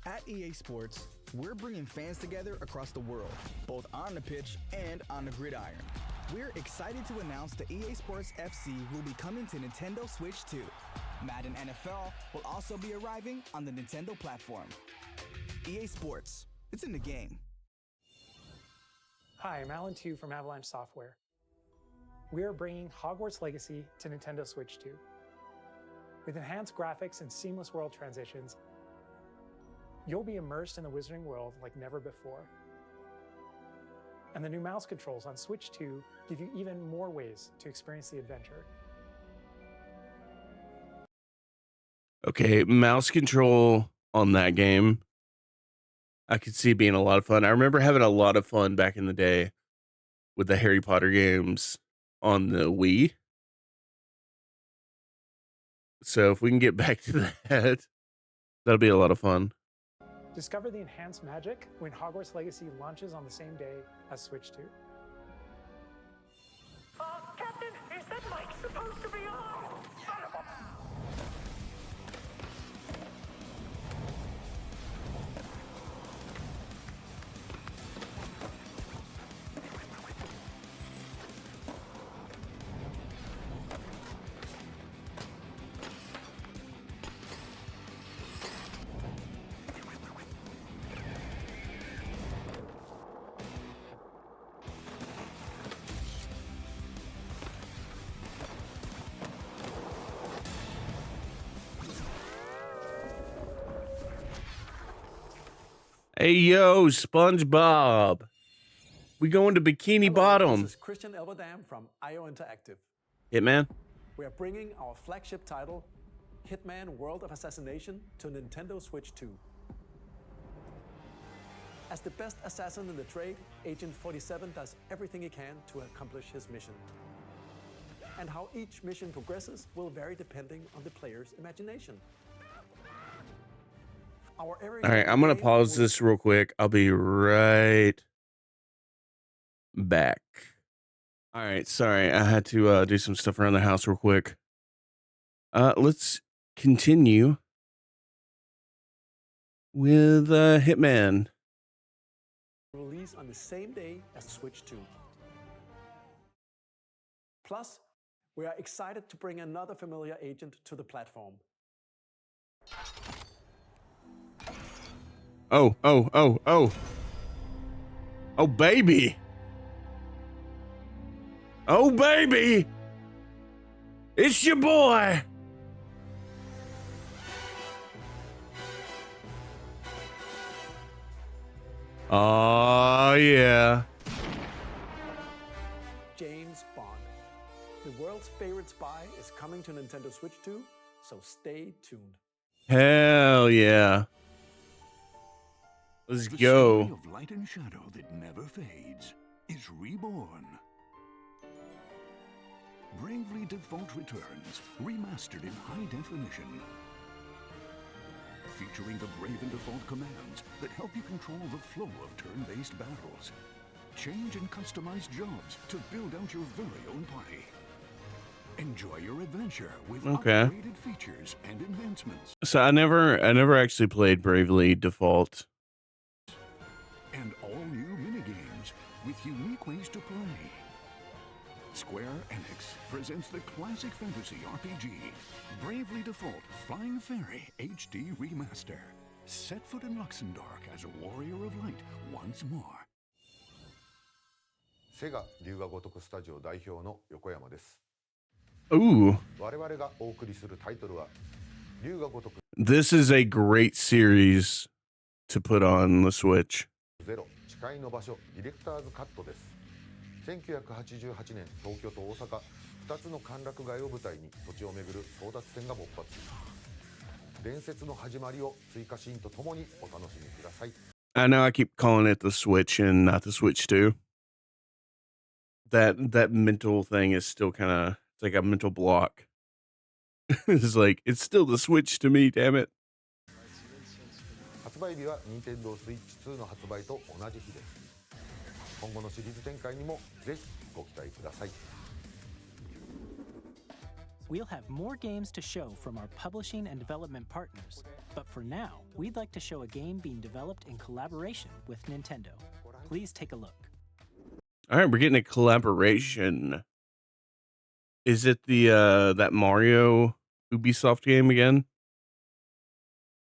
At EA Sports, we're bringing fans together across the world, both on the pitch and on the gridiron. We're excited to announce that EA Sports FC will be coming to Nintendo Switch 2. Madden NFL will also be arriving on the Nintendo platform. EA Sports, it's in the game. Hi, I'm Alan Tu from Avalanche Software. We are bringing Hogwarts Legacy to Nintendo Switch 2. With enhanced graphics and seamless world transitions, you'll be immersed in the Wizarding world like never before. And the new mouse controls on Switch 2 give you even more ways to experience the adventure. Okay, mouse control on that game, I could see being a lot of fun. I remember having a lot of fun back in the day with the Harry Potter games on the Wii. So if we can get back to that, that'll be a lot of fun. Discover the enhanced magic when Hogwarts Legacy launches on the same day as Switch 2. Captain, is that mic supposed to be on? Son of a... Hey, yo, SpongeBob. We going to Bikini Bottom. This is Christian Elberdam from IO Interactive. Hitman? We are bringing our flagship title, Hitman World of Assassination, to Nintendo Switch 2. As the best assassin in the trade, Agent 47 does everything he can to accomplish his mission. And how each mission progresses will vary depending on the player's imagination. All right, I'm going to pause this real quick. I'll be right back. All right, sorry. I had to do some stuff around the house real quick. Let's continue with Hitman. Release on the same day as Switch 2. Plus, we are excited to bring another familiar agent to the platform. Oh, baby. Oh, baby. It's your boy. Oh, yeah. James Bond. The world's favorite spy is coming to Nintendo Switch 2, so stay tuned. Hell yeah. Let's the go. story of light and shadow that never fades is reborn. Bravely Default returns, remastered in high definition. Featuring the Brave and Default commands that help you control the flow of turn-based battles. Change and customize jobs to build out your very own party. Enjoy your adventure with upgraded features and enhancements. So I never actually played Bravely Default. And all new minigames with unique ways to play. Square Enix presents the classic fantasy RPG, Bravely Default Flying Fairy HD Remaster. Set foot in Luxembourg as a warrior of light once more. セガ龍が如くスタジオ代表の横山です。 Ooh. 我々がお送りするタイトルは龍が如く This is a great series to put on the Switch. ゼロ誓いの場所ディレクターズカットです。1988年東京と大阪2つの歓楽街を舞台に土地を巡る争奪戦が勃発。伝説の始まりを追加シーンとともにお楽しみください。 I know I keep calling it the Switch and not the Switch 2. That mental thing is still kind of, it's like a mental block. It's like, it's still the Switch to me, damn it. 発売日は Nintendo Switch 2の発売と同じ日です。今後のシリーズ展開にもぜひご期待ください。 We'll have more games to show from our publishing and development partners, but for now, we'd like to show a game being developed in collaboration with Nintendo. Please take a look. All right, we're getting a collaboration. Is it the that Mario Ubisoft game again?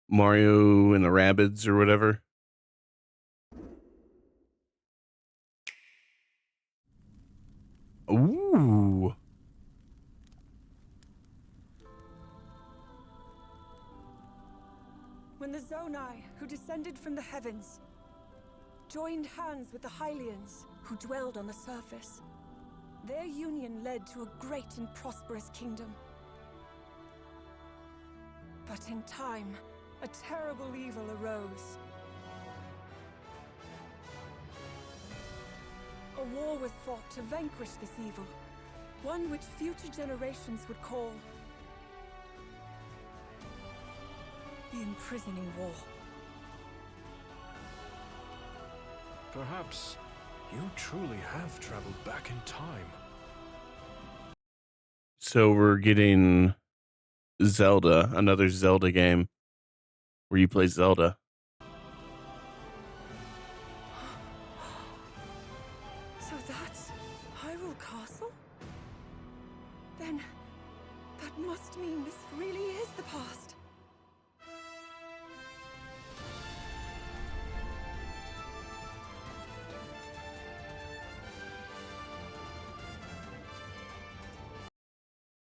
Mario and the Rabbids or whatever? Ooh. When the Zonai, who descended from the heavens, joined hands with the Hylians, who dwelled on the surface, their union led to a great and prosperous kingdom. But in time, a terrible evil arose. A war was fought to vanquish this evil, one which future generations would call the Imprisoning War. Perhaps you truly have traveled back in time. So we're getting Zelda, another Zelda game where you play Zelda. So that's Hyrule Castle? Then that must mean this really is the past.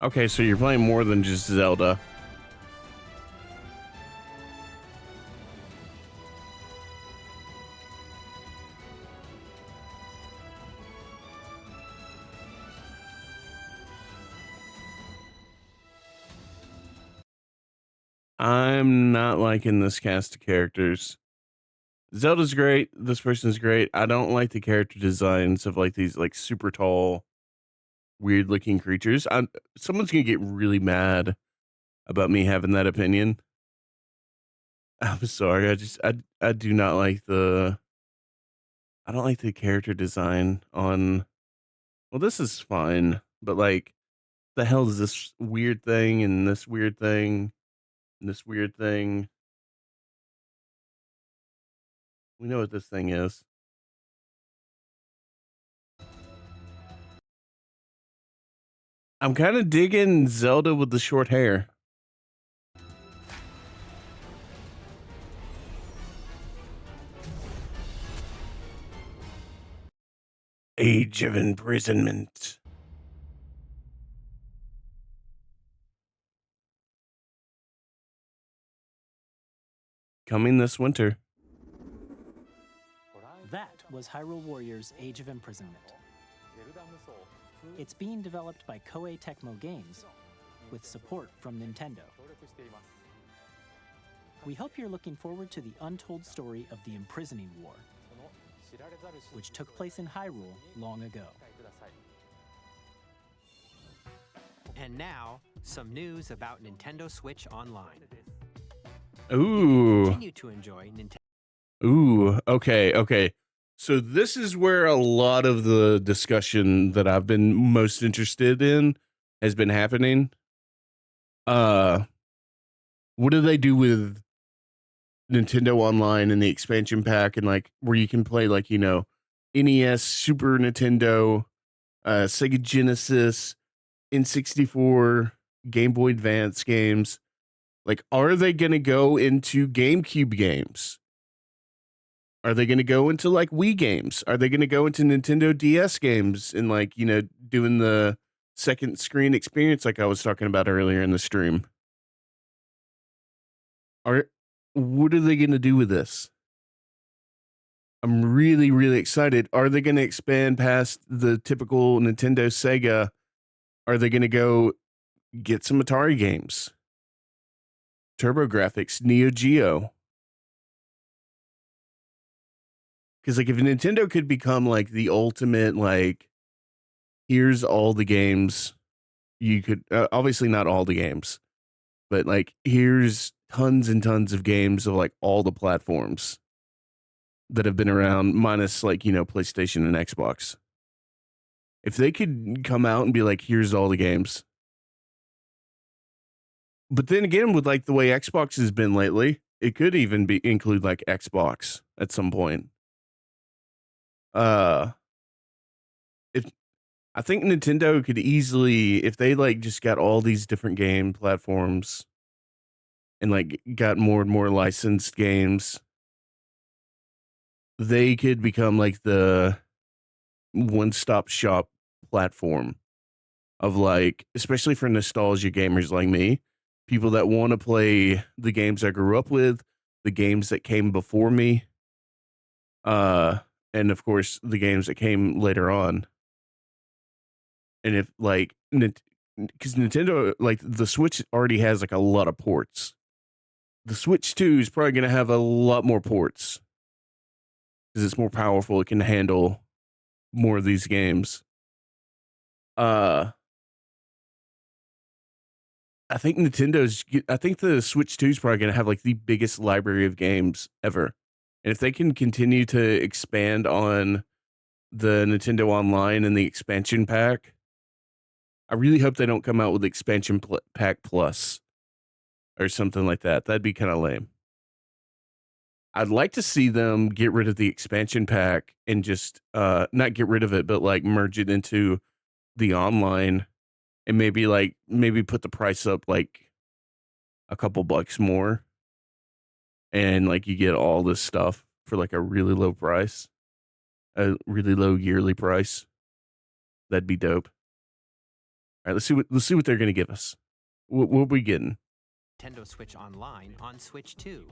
Okay, so you're playing more than just Zelda. I'm not liking this cast of characters. Zelda's great. This person's great. I don't like the character designs of like these like super tall, weird looking creatures. Someone's gonna get really mad about me having that opinion. I'm sorry. I do not like I don't like the character design on. Well, this is fine, but like, the hell is this weird thing and this weird thing and this weird thing? We know what this thing is. I'm kind of digging Zelda with the short hair. Age of Imprisonment. Coming this winter. That was Hyrule Warriors Age of Imprisonment. It's being developed by Koei Tecmo Games with support from Nintendo. We hope you're looking forward to the untold story of the Imprisoning War, which took place in Hyrule long ago. And now, some news about Nintendo Switch Online. Ooh. Continue to enjoy Nintendo. Ooh, okay. So this is where a lot of the discussion that I've been most interested in has been happening. What do they do with Nintendo Online and the expansion pack and like where you can play like, you know, NES, Super Nintendo, Sega Genesis, N64, Game Boy Advance games. Like, are they going to go into GameCube games? Are they going to go into like Wii games? Are they going to go into Nintendo DS games and like, you know, doing the second screen experience like I was talking about earlier in the stream? What are they going to do with this? I'm really, really excited. Are they going to expand past the typical Nintendo Sega? Are they going to go get some Atari games? TurboGrafx, Neo Geo. Because like if Nintendo could become like the ultimate, like, here's all the games you could, obviously not all the games, but like here's tons and tons of games of like all the platforms that have been around, minus like, you know, PlayStation and Xbox. If they could come out and be like, here's all the games. But then again, with like the way Xbox has been lately, it could even include like Xbox at some point. If I think Nintendo could easily, if they like just got all these different game platforms and like got more and more licensed games, they could become like the one-stop shop platform of like, especially for nostalgia gamers like me, people that want to play the games I grew up with, the games that came before me, and of course the games that came later on. And if like, because Nintendo, like the Switch already has like a lot of ports. The Switch 2 is probably going to have a lot more ports because it's more powerful. It can handle more of these games. I think I think the Switch 2 is probably going to have like the biggest library of games ever. And if they can continue to expand on the Nintendo Online and the expansion pack, I really hope they don't come out with expansion pack plus or something like that. That'd be kind of lame. I'd like to see them get rid of the expansion pack and just not get rid of it, but like merge it into the online and maybe put the price up like a couple bucks more. And like you get all this stuff for like a really low price, a really low yearly price. That'd be dope. All right, let's see what they're gonna give us. What are we getting? Nintendo Switch Online on Switch 2.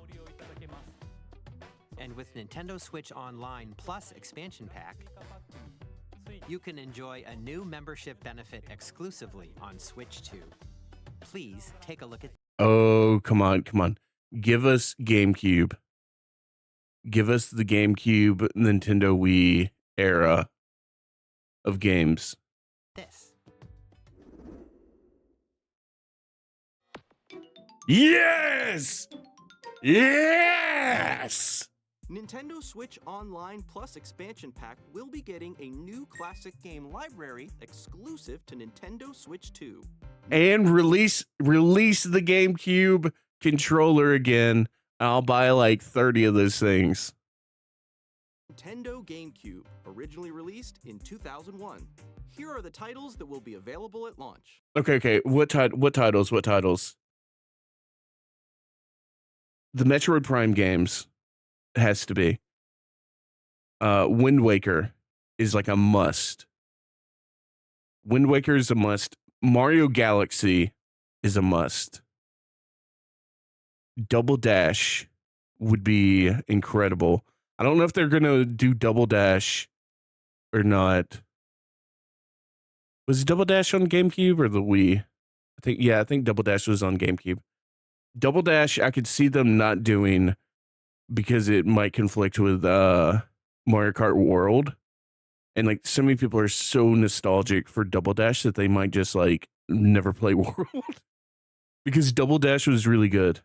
And with Nintendo Switch Online Plus expansion pack, you can enjoy a new membership benefit exclusively on Switch 2. Please take a look at. Oh, come on. Give us GameCube. Give us the GameCube, Nintendo Wii era of games. This. Yes! Yes! Nintendo Switch Online Plus expansion pack will be getting a new classic game library exclusive to Nintendo Switch 2. And release the GameCube controller again. I'll buy like 30 of those things. Nintendo GameCube, originally released in 2001. Here are the titles that will be available at launch. Okay. What titles? The Metroid Prime games has to be. Wind Waker is like a must. Wind Waker is a must. Mario Galaxy is a must. Double Dash would be incredible. I don't know if they're going to do Double Dash or not. Was Double Dash on GameCube or the Wii? I think Double Dash was on GameCube. Double Dash, I could see them not doing because it might conflict with Mario Kart World. And like so many people are so nostalgic for Double Dash that they might just like never play World because Double Dash was really good.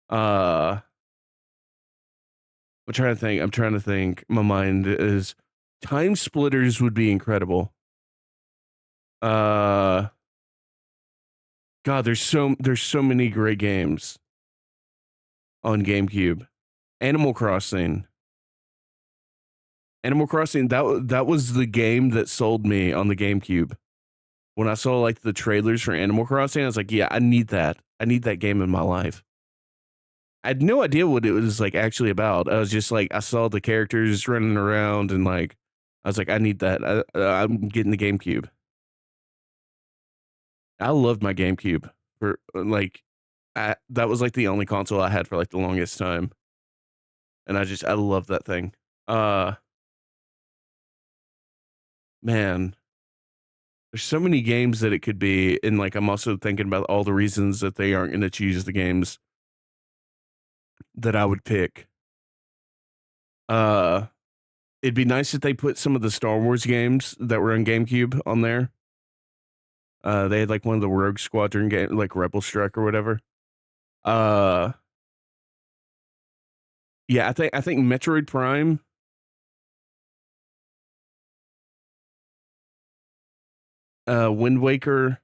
I'm trying to think. My mind is Time Splitters would be incredible. God, there's so many great games on GameCube. Animal Crossing. Animal Crossing, that was the game that sold me on the GameCube. When I saw like the trailers for Animal Crossing, I was like, yeah, I need that. I need that game in my life. I had no idea what it was like actually about. I was just like, I saw the characters running around and like, I was like, I need that. I'm getting the GameCube. I loved my GameCube for like, that was like the only console I had for like the longest time. And I love that thing. Man, there's so many games that it could be. And like, I'm also thinking about all the reasons that they aren't going to choose the games that I would pick. It'd be nice if they put some of the Star Wars games that were on GameCube on there. They had like one of the Rogue Squadron game, like Rebel Strike or whatever. Yeah, I think Metroid Prime. Wind Waker,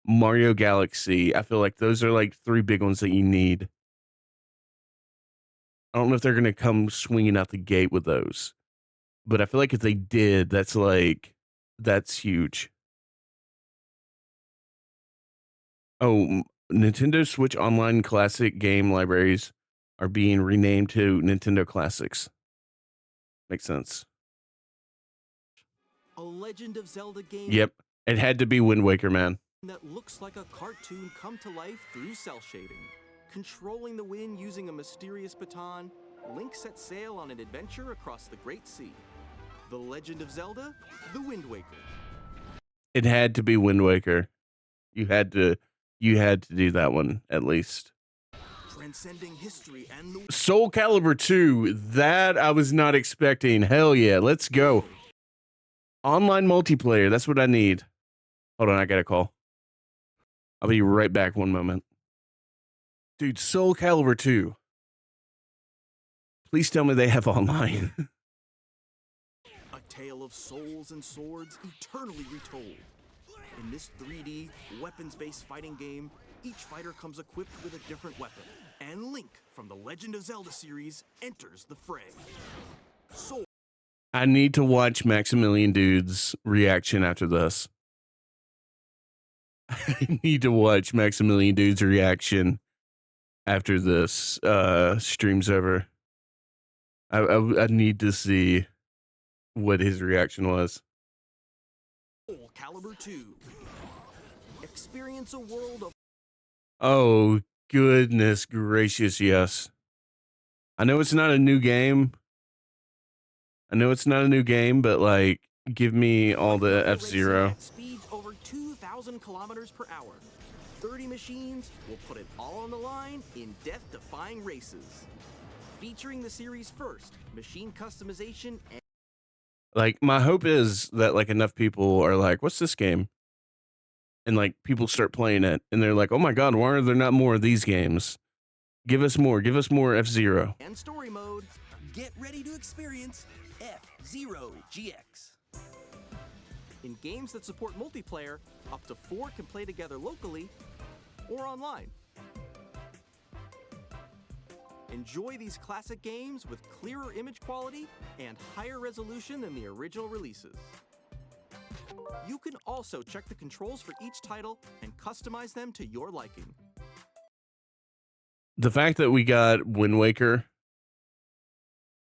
Mario Galaxy. I feel like those are like 3 big ones that you need. I don't know if they're going to come swinging out the gate with those, but I feel like if they did, that's huge. Oh, Nintendo Switch Online Classic game libraries are being renamed to Nintendo Classics. Makes sense. A Legend of Zelda game. Yep. It had to be Wind Waker, man. That looks like a cartoon come to life through cell shading. Controlling the wind using a mysterious baton, Link sets sail on an adventure across the Great Sea. The Legend of Zelda, The Wind Waker. It had to be Wind Waker. You had to do that one at least. Transcending history and the Soul Calibur 2, that I was not expecting. Hell yeah, let's go. Online multiplayer, that's what I need. Hold on, I got a call. I'll be right back, one moment. Dude, Soul Calibur 2. Please tell me they have online. A tale of souls and swords eternally retold. In this 3D, weapons-based fighting game, each fighter comes equipped with a different weapon. And Link from the Legend of Zelda series enters the fray. I need to watch Maximilian Dude's reaction after this. I need to watch Maximilian Dude's reaction after this stream's over. I need to see what his reaction was. Soul Calibur 2. Experience a world of... Oh, goodness gracious, yes. I know it's not a new game. But like, give me all the F-Zero. Speeds over 2,000 kilometers per hour. 30 machines will put it all on the line in death-defying races. Featuring the series' first machine customization and... Like, my hope is that like enough people are like, what's this game? And like people start playing it and they're like, oh my god, why are there not more of these games? Give us more F-Zero. And story mode. Get ready to experience F-Zero GX. In games that support multiplayer, up to 4 can play together locally or online. Enjoy these classic games with clearer image quality and higher resolution than the original releases. You can also check the controls for each title and customize them to your liking. The fact that we got Wind Waker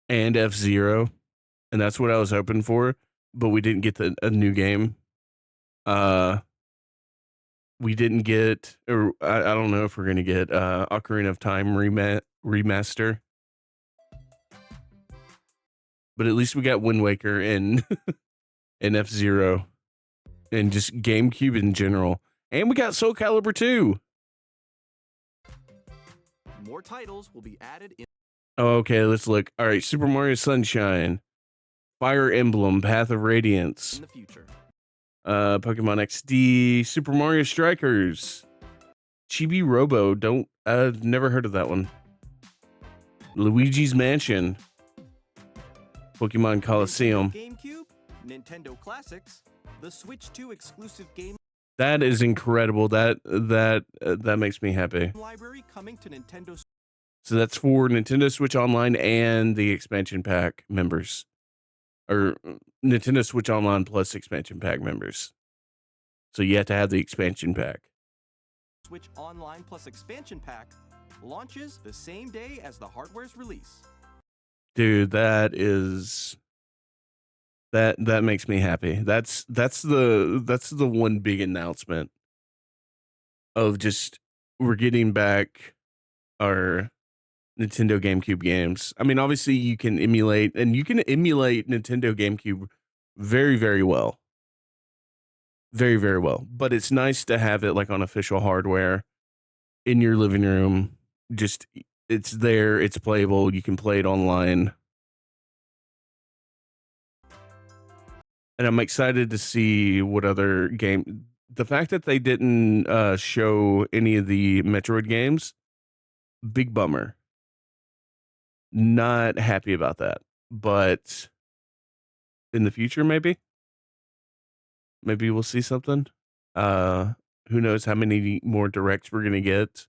and F-Zero, and that's what I was hoping for, but we didn't get a new game. We didn't get, or I don't know if we're going to get Ocarina of Time remaster. But at least we got Wind Waker and F-Zero and just GameCube in general. And we got Soul Calibur 2. More titles will be added in... Oh, okay, let's look. All right, Super Mario Sunshine, Fire Emblem, Path of Radiance, in the future. Pokemon XD, Super Mario Strikers, Chibi Robo. I've never heard of that one. Luigi's Mansion, Pokemon Coliseum. GameCube, Nintendo Classics, the Switch 2 exclusive game. That is incredible. That makes me happy. Library coming to Nintendo. So that's for Nintendo Switch Online and the expansion pack members. or Nintendo Switch Online Plus expansion pack members. So you have to have the expansion pack. Switch Online Plus expansion pack launches the same day as the hardware's release. Dude, that makes me happy. That's the one big announcement of just we're getting back our Nintendo GameCube games. I mean, obviously you can emulate Nintendo GameCube very, very well. Very, very well. But it's nice to have it like on official hardware in your living room. Just it's there, it's playable, you can play it online. And I'm excited to see what other game. The fact that they didn't show any of the Metroid games, big bummer. Not happy about that. But in the future, maybe we'll see something. Who knows how many more directs we're gonna get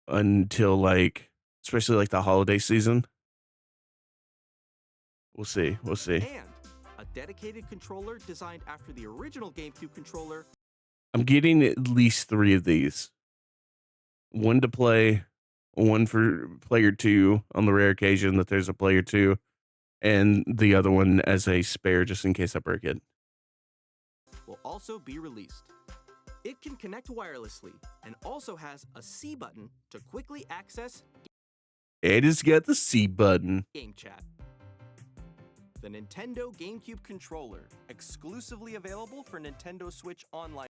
until like, especially like the holiday season. We'll see. And a dedicated controller designed after the original GameCube controller. I'm getting at least 3 of these. One to play, one for player 2 on the rare occasion that there's a player 2, and the other one as a spare just in case I break it. Will also be released. It can connect wirelessly and also has a C button to quickly access It has got the C button. game chat. The Nintendo GameCube controller, exclusively available for Nintendo Switch Online.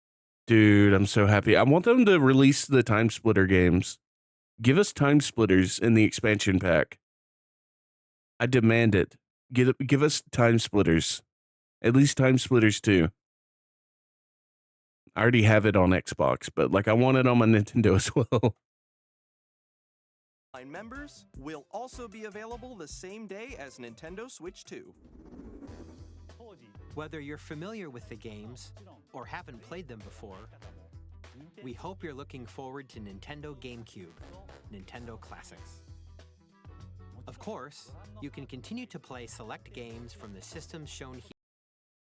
Dude, I'm so happy. I want them to release the Time Splitter games. Give us Time Splitters in the expansion pack. I demand it. Give us Time Splitters. At least Time Splitters 2. I already have it on Xbox, but like I want it on my Nintendo as well. Members will also be available the same day as Nintendo Switch 2. Whether you're familiar with the games or haven't played them before, we hope you're looking forward to Nintendo GameCube, Nintendo Classics. Of course, you can continue to play select games from the systems shown here.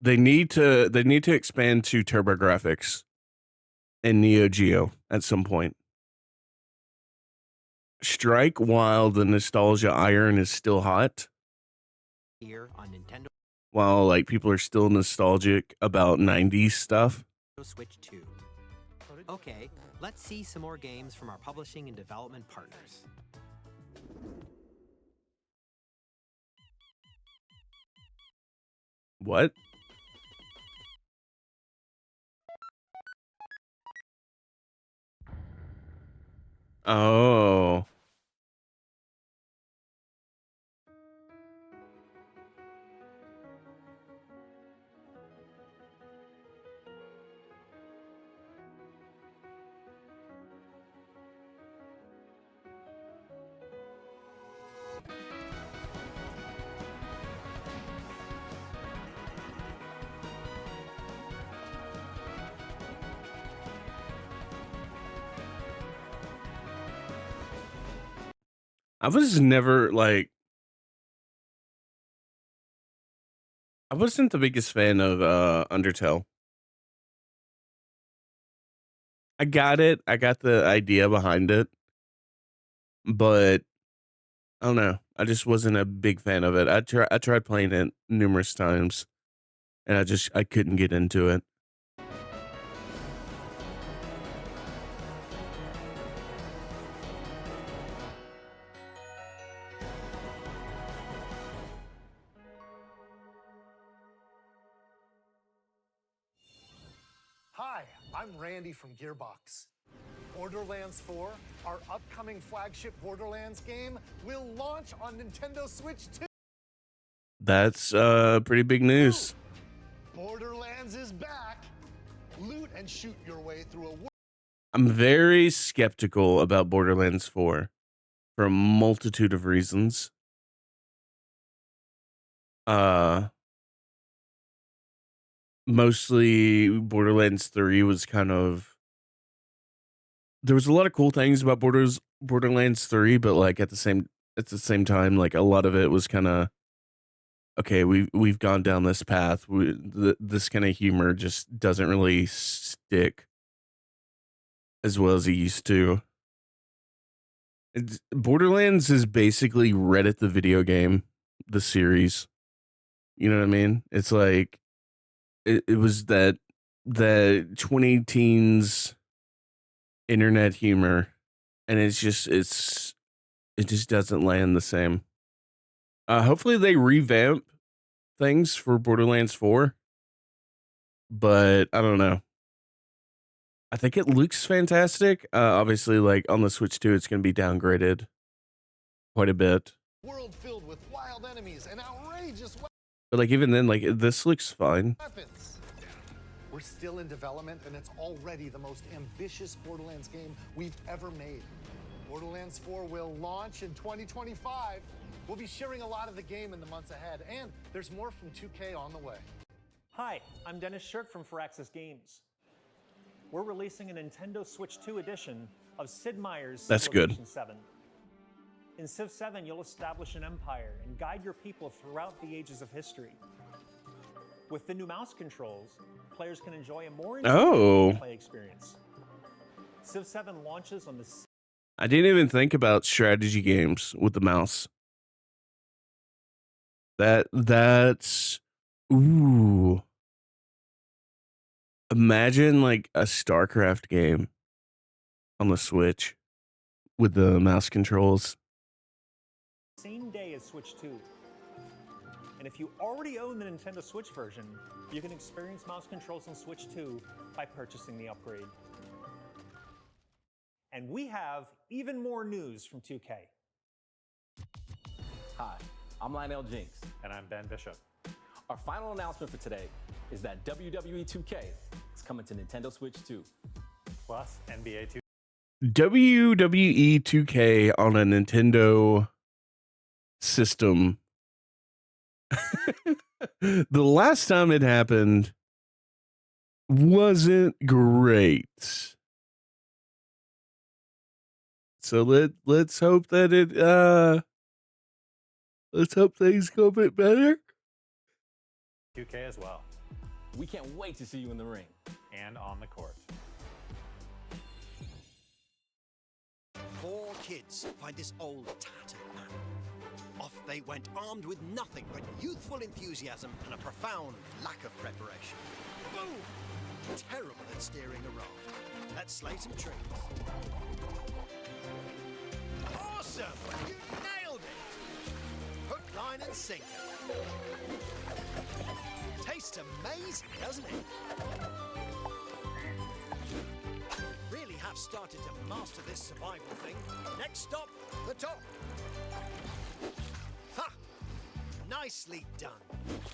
They need to expand to TurboGrafx and Neo Geo at some point. Strike while the nostalgia iron is still hot. Here on Nintendo While like people are still nostalgic about 90s stuff. Switch 2. Okay, let's see some more games from our publishing and development partners. What? Oh. I was never like I wasn't the biggest fan of Undertale. I got it. I got the idea behind it. But I don't know. I just wasn't a big fan of it. I tried playing it numerous times and I couldn't get into it. Hi, I'm Randy from Gearbox. Borderlands 4, our upcoming flagship Borderlands game, will launch on Nintendo Switch 2. That's pretty big news. Borderlands is back. Loot and shoot your way through a world. I'm very skeptical about Borderlands 4 for a multitude of reasons. Mostly Borderlands 3 was kind of, there was a lot of cool things about Borderlands 3, but like at the same time, like a lot of it was kind of okay, we've gone down this path. This kind of humor just doesn't really stick as well as it used to. Borderlands is basically Reddit the video game, the series. You know what I mean? It's like it was that 20 teens internet humor, and it just doesn't land the same. Hopefully they revamp things for Borderlands 4, but I don't know. I think it looks fantastic. Obviously, like on the Switch 2, it's going to be downgraded quite a bit. World filled with wild enemies and outrageous But like even then, like this looks fine. weapons. We're still in development, and it's already the most ambitious Borderlands game we've ever made. Borderlands 4 will launch in 2025. We'll be sharing a lot of the game in the months ahead, and there's more from 2K on the way. Hi, I'm Dennis Shirk from Firaxis Games. We're releasing a Nintendo Switch 2 edition of Sid Meier's That's good. Civilization 7. In Civ 7, you'll establish an empire and guide your people throughout the ages of history. With the new mouse controls, players can enjoy a more Oh. play experience. Civ 7 launches on the I didn't even think about strategy games with the mouse. That's ooh. Imagine like a StarCraft game on the Switch with the mouse controls. same day as Switch 2. And if you already own the Nintendo Switch version, you can experience mouse controls on Switch 2 by purchasing the upgrade. And we have even more news from 2K. Hi, I'm Lionel Jinks. And I'm Ben Bishop. Our final announcement for today is that WWE 2K is coming to Nintendo Switch 2. Plus NBA 2K. WWE 2K on a Nintendo system. The last time it happened wasn't great. So let's hope that let's hope things go a bit better. 2K as well. We can't wait to see you in the ring. And on the court. 4 kids find this old tattered map. Off they went, armed with nothing but youthful enthusiasm and a profound lack of preparation. Boom! Terrible at steering a raft. Let's slay some trees. Awesome! You nailed it! Hook, line and sinker. Tastes amazing, doesn't it? Really have started to master this survival thing. Next stop, the top. Ha! Nicely done.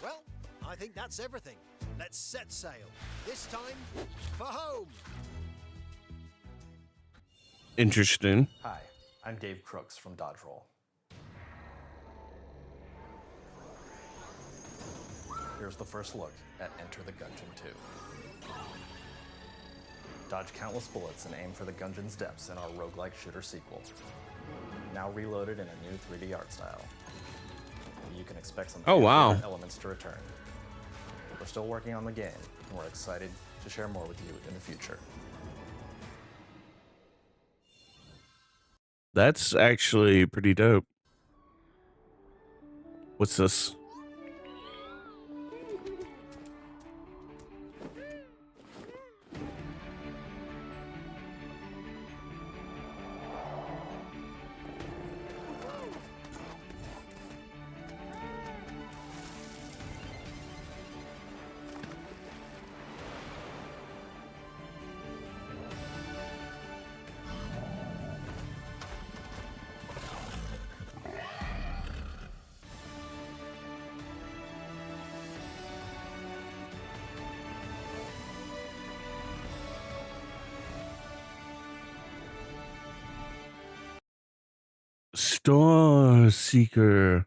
Well, I think that's everything. Let's set sail. This time, for home. Interesting. Hi, I'm Dave Crooks from Dodge Roll. Here's the first look at Enter the Gungeon 2. Dodge countless bullets and aim for the Gungeon's depths in our roguelike shooter sequel. Now reloaded in a new 3D art style. You can expect some elements to return. We're still working on the game, and we're excited to share more with you in the future. That's actually pretty dope. What's this? Star Seeker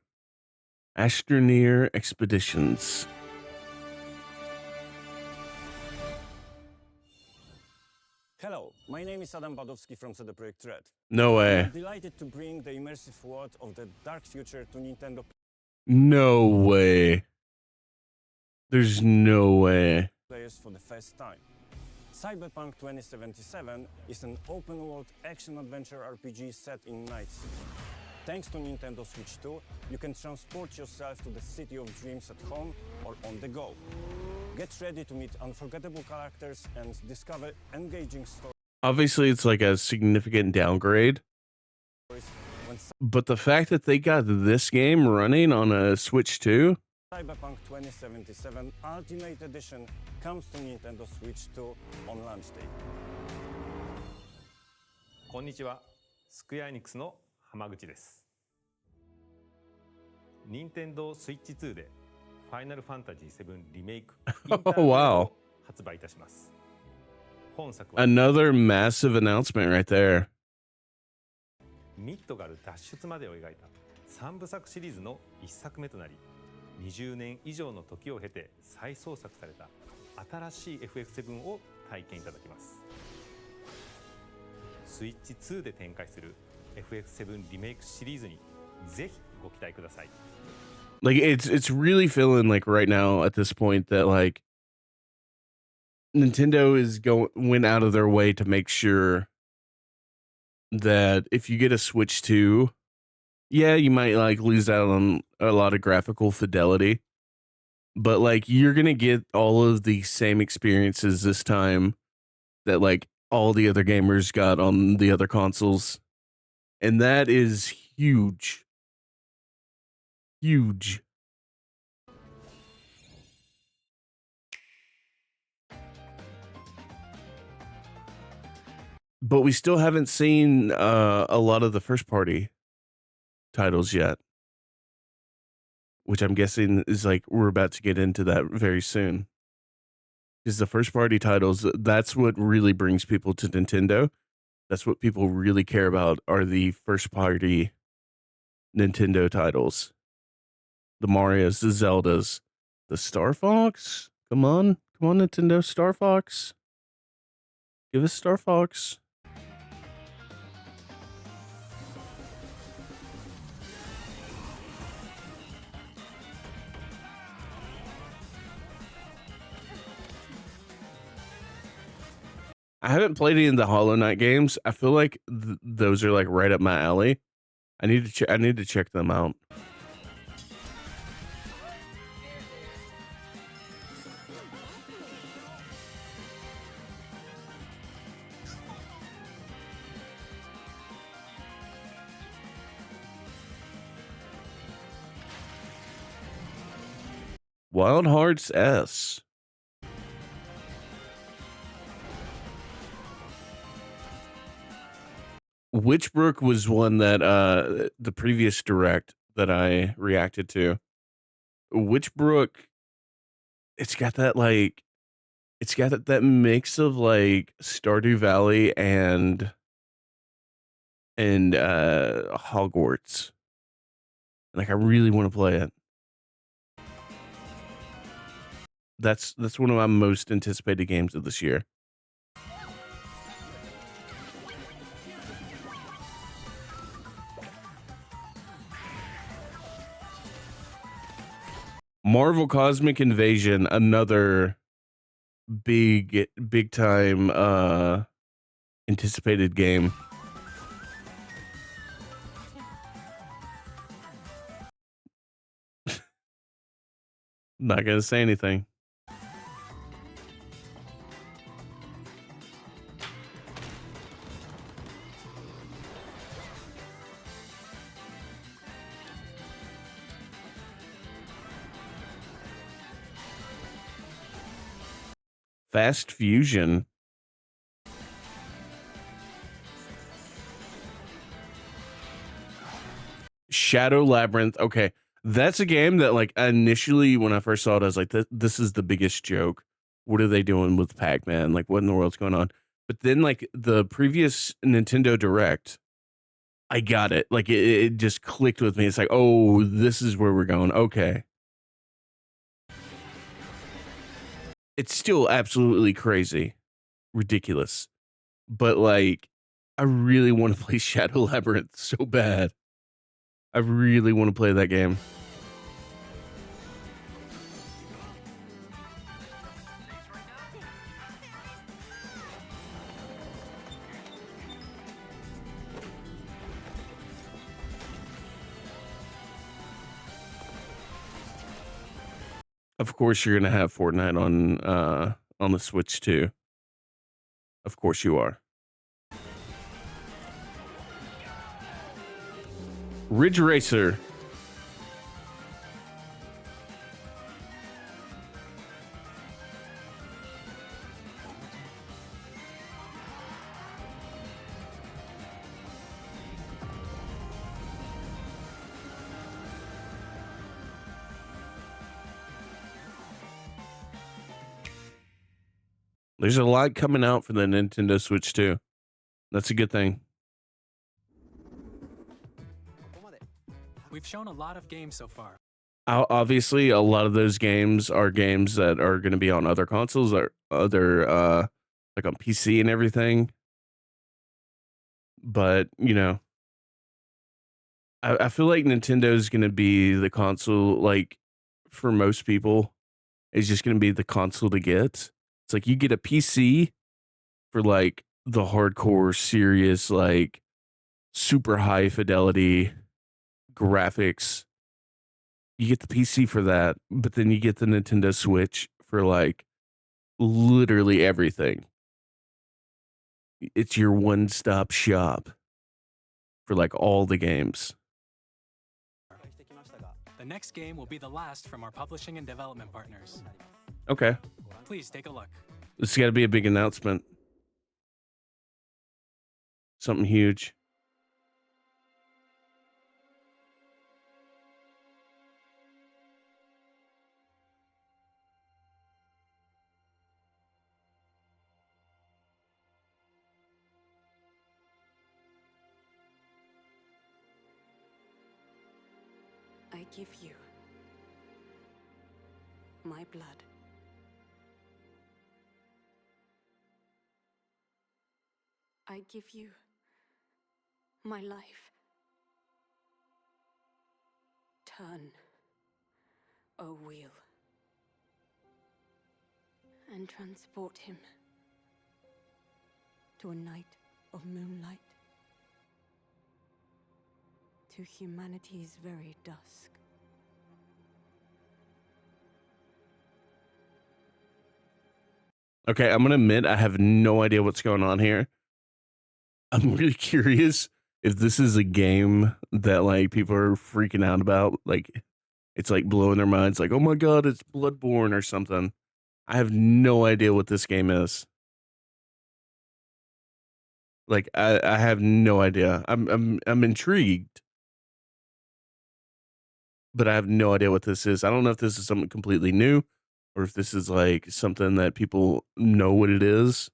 Astroneer Expeditions. Hello, my name is Adam Badowski from CD Projekt Red. No way. I'm delighted to bring the immersive world of the dark future to Nintendo No way. There's no way. Players for the first time. Cyberpunk 2077 is an open-world action-adventure RPG set in Night City. Thanks to Nintendo Switch 2, you can transport yourself to the city of dreams at home or on the go. Get ready to meet unforgettable characters and discover engaging stories. Obviously, it's like a significant downgrade. But the fact that they got this game running on a Switch 2? Cyberpunk 2077 Ultimate Edition comes to Nintendo Switch 2 on launch day. こんにちは、スクエアエニックスの浜口です。任天堂スイッチ2でファイナルファンタジー7リメイクインターネットを発売いたします。本作は Another massive announcement right there. ミッドガル脱出までを描いた3部作シリーズの1作目となり、20年以上の時を経て再創作された新しい FF7 を体験いただきます。スイッチ2で展開する FF7 リメイクシリーズにぜひご期待ください。Like it's really feeling like right now at this point that like Nintendo went out of their way to make sure that if you get a Switch 2, yeah, you might like lose out on a lot of graphical fidelity, but like you're gonna get all of the same experiences this time that like all the other gamers got on the other consoles, and that is huge. Huge. But we still haven't seen a lot of the first party titles yet, which I'm guessing is like we're about to get into that very soon. Because the first party titles, that's what really brings people to Nintendo. That's what people really care about, are the first party Nintendo titles. The Marios, the Zeldas, the Star Fox. Come on, Nintendo, Star Fox. Give us Star Fox. I haven't played any of the Hollow Knight games. I feel like those are like right up my alley. I need to check them out. Wild Hearts S. Witchbrook was one that the previous direct that I reacted to. Witchbrook, it's got that mix of like Stardew Valley and Hogwarts. Like I really want to play it. That's one of my most anticipated games of this year. Marvel Cosmic Invasion, another big time anticipated game. Not gonna say anything. Fast Fusion. Shadow Labyrinth. Okay. That's a game that like initially when I first saw it, I was like, this is the biggest joke. What are they doing with Pac-Man? Like what in the world's going on? But then like the previous Nintendo Direct, I got it. Like it just clicked with me. It's like, oh, this is where we're going. Okay. It's still absolutely crazy, ridiculous, but like, I really want to play Shadow Labyrinth so bad. I really want to play that game. Of course, you're gonna have Fortnite on the Switch too. Of course, you are. Ridge Racer. There's a lot coming out for the Nintendo Switch too. That's a good thing. We've shown a lot of games so far. Obviously, a lot of those games are games that are going to be on other consoles or other, like on PC and everything. But, you know, I feel like Nintendo's going to be the console, like, for most people, is just going to be the console to get. It's like you get a PC for, like, the hardcore, serious, like, super high fidelity graphics. You get the PC for that, but then you get the Nintendo Switch for, like, literally everything. It's your one-stop shop for, like, all the games. The next game will be the last from our publishing and development partners. Okay. Please take a look. This got to be a big announcement. Something huge. I give you my blood. I give you my life. Turn, O wheel, and transport him to a night of moonlight, to humanity's very dusk. Okay, I'm gonna admit I have no idea what's going on here. I'm really curious if this is a game that like people are freaking out about. Like, it's like blowing their minds. Like, oh my god, it's Bloodborne or something. I have no idea what this game is. Like, I have no idea. I'm intrigued, but I have no idea what this is. I don't know if this is something completely new, or if this is like something that people know what it is.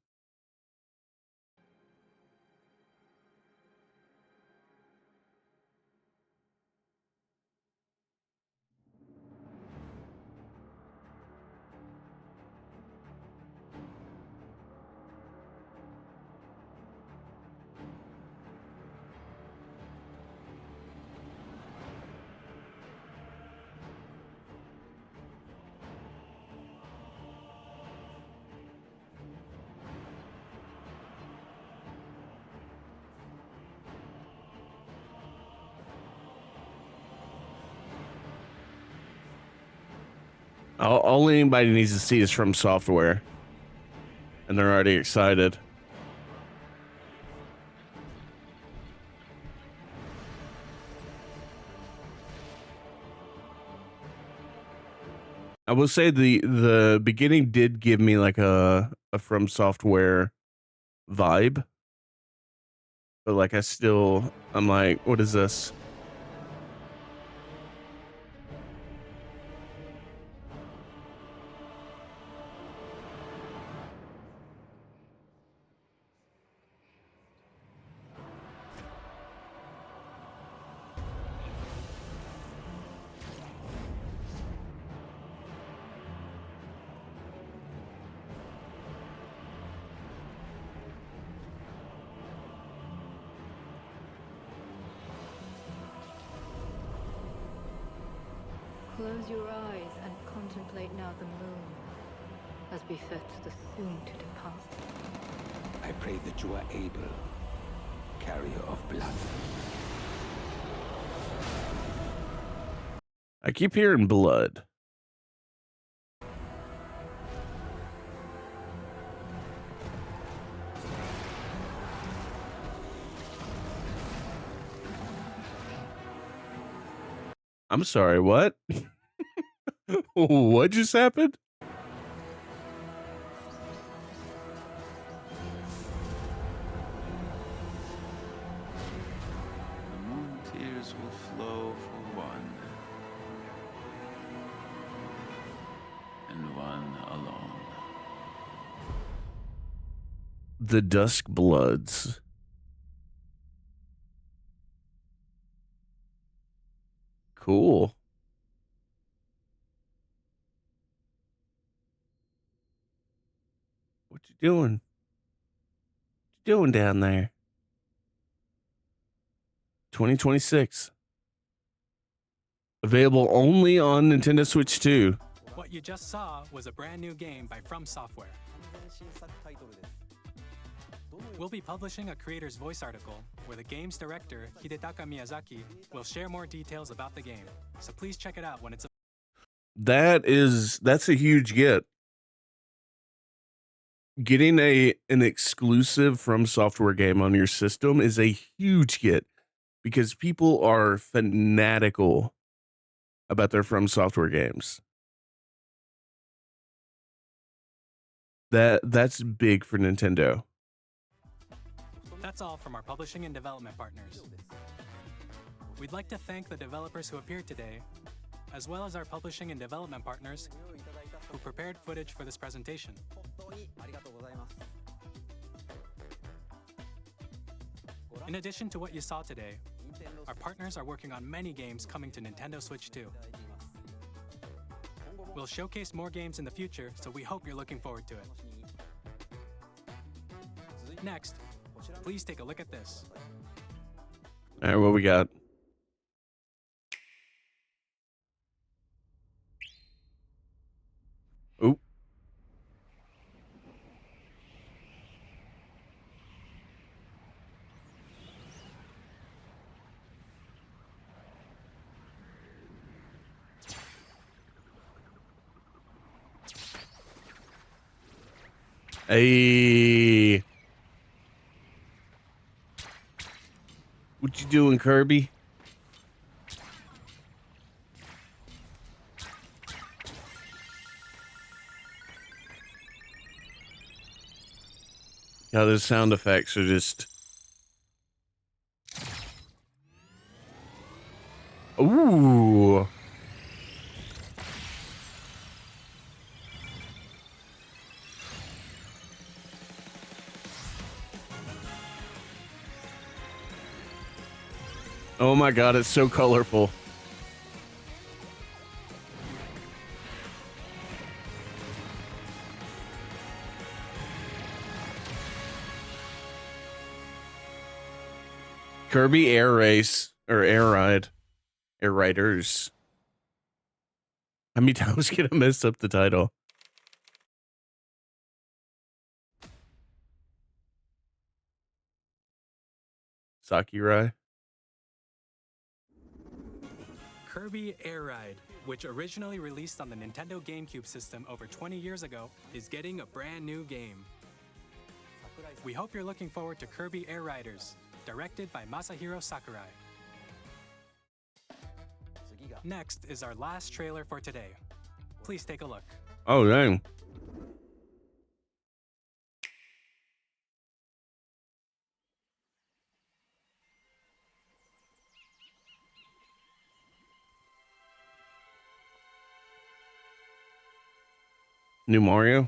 All anybody needs to see is From Software, and they're already excited. I will say the beginning did give me like a From Software vibe, but like I'm like, what is this? Close your eyes and contemplate now the moon, as befits the soon to depart. I pray that you are able, carrier of blood. I keep hearing blood. I'm sorry, what? What just happened? The moon tears will flow for one, and one alone. The Dusk Bloods. Cool. What you doing? What you doing down there? 2026. Available only on Nintendo Switch 2. What you just saw was a brand new game by From Software. We'll be publishing a creator's voice article where the game's director, Hidetaka Miyazaki, will share more details about the game. So please check it out when it's That's a huge get. Getting an exclusive From Software game on your system is a huge get because people are fanatical about their From Software games. That's big for Nintendo. That's all from our publishing and development partners. We'd like to thank the developers who appeared today, as well as our publishing and development partners who prepared footage for this presentation. In addition to what you saw today, our partners are working on many games coming to Nintendo Switch 2. We'll showcase more games in the future, so we hope you're looking forward to it. Next, please take a look at this. All right, what we got? Oop. Hey. What you doing, Kirby? Yeah, those sound effects are just... Ooh. Oh my god, it's so colorful. Kirby Air Race, or Air Ride. Air Riders. How many times can I mess up the title? Sakurai. Kirby Air Ride, which originally released on the Nintendo GameCube system over 20 years ago, is getting a brand new game. We hope you're looking forward to Kirby Air Riders, directed by Masahiro Sakurai. Next is our last trailer for today. Please take a look. Oh, dang. New Mario?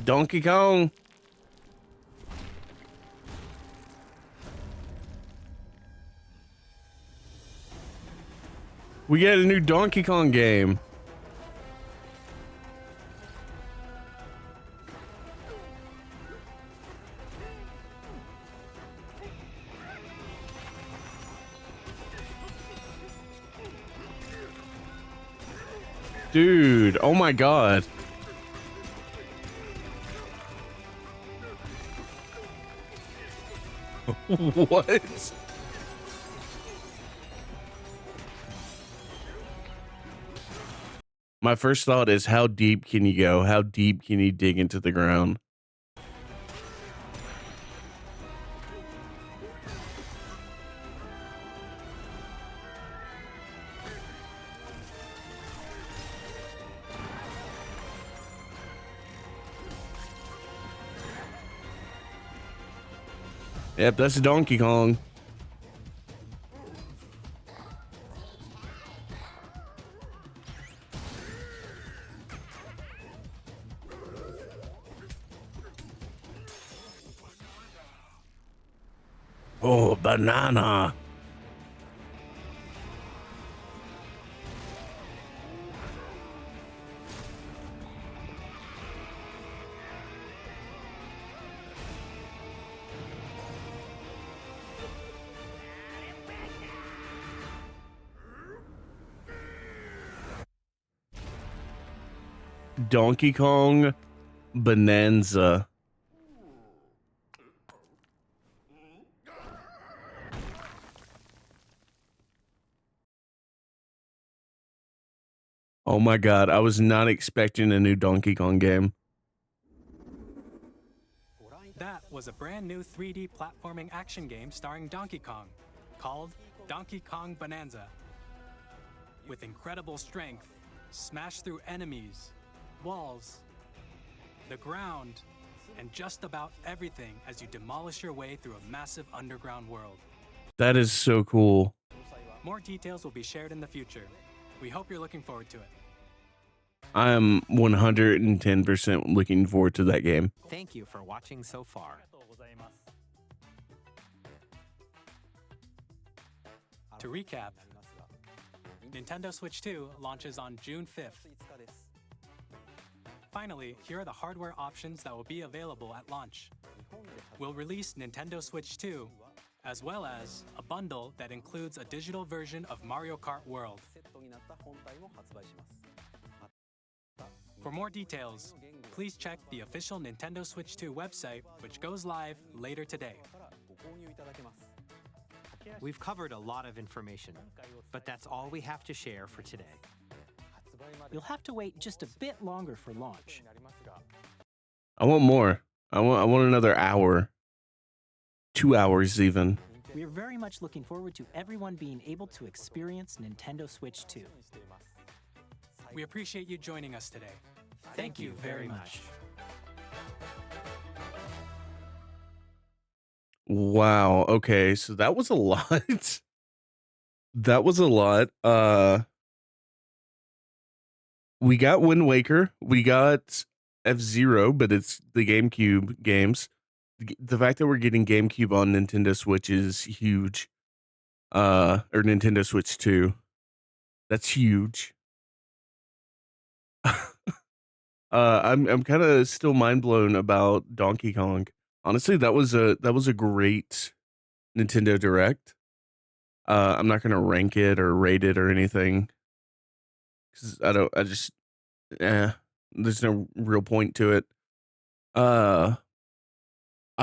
Donkey Kong. We get a new Donkey Kong game. Dude, oh my god. What? My first thought is, how deep can you go? How deep can you dig into the ground? Yep, that's Donkey Kong. Oh, banana. Donkey Kong Bonanza. Oh my god, I was not expecting a new Donkey Kong game. That was a brand new 3D platforming action game starring Donkey Kong, called Donkey Kong Bonanza. With incredible strength, smash through enemies, walls, the ground, and just about everything as you demolish your way through a massive underground world. That is so cool. More details will be shared in the future. We hope you're looking forward to it. I am 110% looking forward to that game. Thank you for watching so far. To recap, Nintendo Switch 2 launches on June 5th. Finally, here are the hardware options that will be available at launch. We'll release Nintendo Switch 2, as well as a bundle that includes a digital version of Mario Kart World. For more details, please check the official Nintendo Switch 2 website, which goes live later today. We've covered a lot of information, but that's all we have to share for today. You'll have to wait just a bit longer for launch. I want more. I want another hour. 2 hours even. We're very much looking forward to everyone being able to experience Nintendo Switch 2. We appreciate you joining us today. Thank you very much. Wow. Okay, so that was a lot. That was a lot. We got Wind Waker. We got F-Zero, but it's the GameCube games. The fact that we're getting GameCube on Nintendo Switch is huge. Or Nintendo Switch 2. That's huge. I'm kind of still mind blown about Donkey Kong. Honestly, that was a great Nintendo Direct. I'm not gonna rank it or rate it or anything, because there's no real point to it. I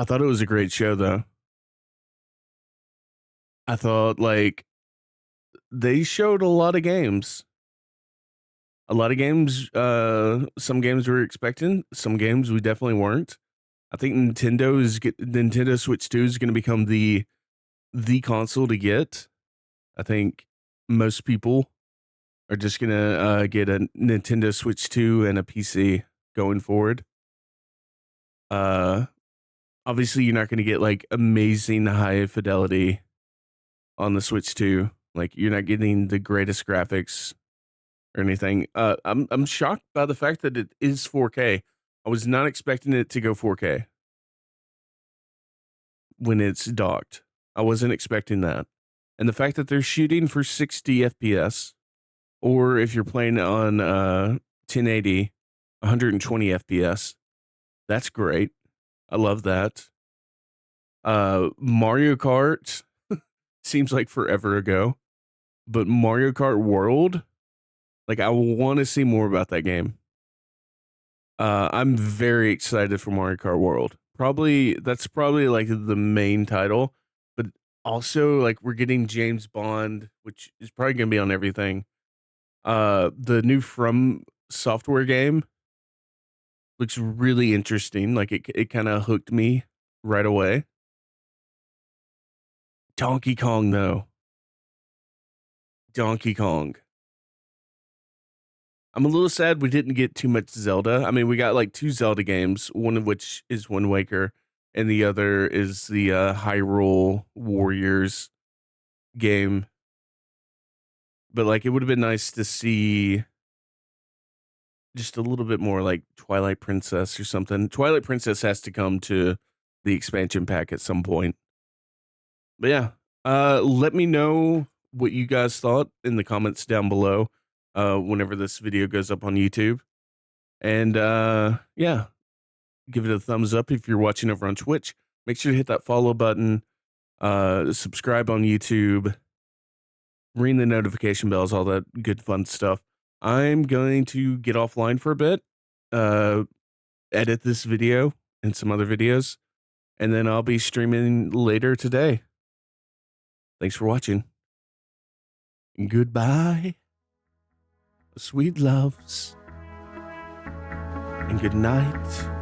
thought it was a great show though. I thought, like, they showed a lot of games. A lot of games, some games we were expecting, some games we definitely weren't. I think Nintendo Switch 2 is going to become the console to get. I think most people are just going to get a Nintendo Switch 2 and a PC going forward. Obviously, you're not going to get like amazing high fidelity on the Switch 2. Like, you're not getting the greatest graphics or anything. I'm shocked by the fact that it is 4K. I was not expecting it to go 4K when it's docked. I wasn't expecting that. And the fact that they're shooting for 60 FPS, or if you're playing on 1080, 120 FPS, that's great. I love that. Mario Kart seems like forever ago, but Mario Kart World, like, I want to see more about that game. I'm very excited for Mario Kart World. That's probably like the main title. also, like, we're getting James Bond, which is probably gonna be on everything. The new From Software game looks really interesting. Like, it kind of hooked me right away. Donkey Kong, though. Donkey Kong. I'm a little sad we didn't get too much Zelda. I mean, we got like 2 Zelda games, one of which is Wind Waker, and the other is the Hyrule Warriors game. But like, it would have been nice to see just a little bit more like Twilight Princess or something. Twilight Princess has to come to the expansion pack at some point. But yeah, let me know what you guys thought in the comments down below whenever this video goes up on YouTube. And yeah, give it a thumbs up if you're watching over on Twitch. Make sure to hit that follow button, subscribe on YouTube, ring the notification bells, all that good fun stuff. I'm going to get offline for a bit, edit this video and some other videos, and then I'll be streaming later today. Thanks for watching. Goodbye, sweet loves, and good night.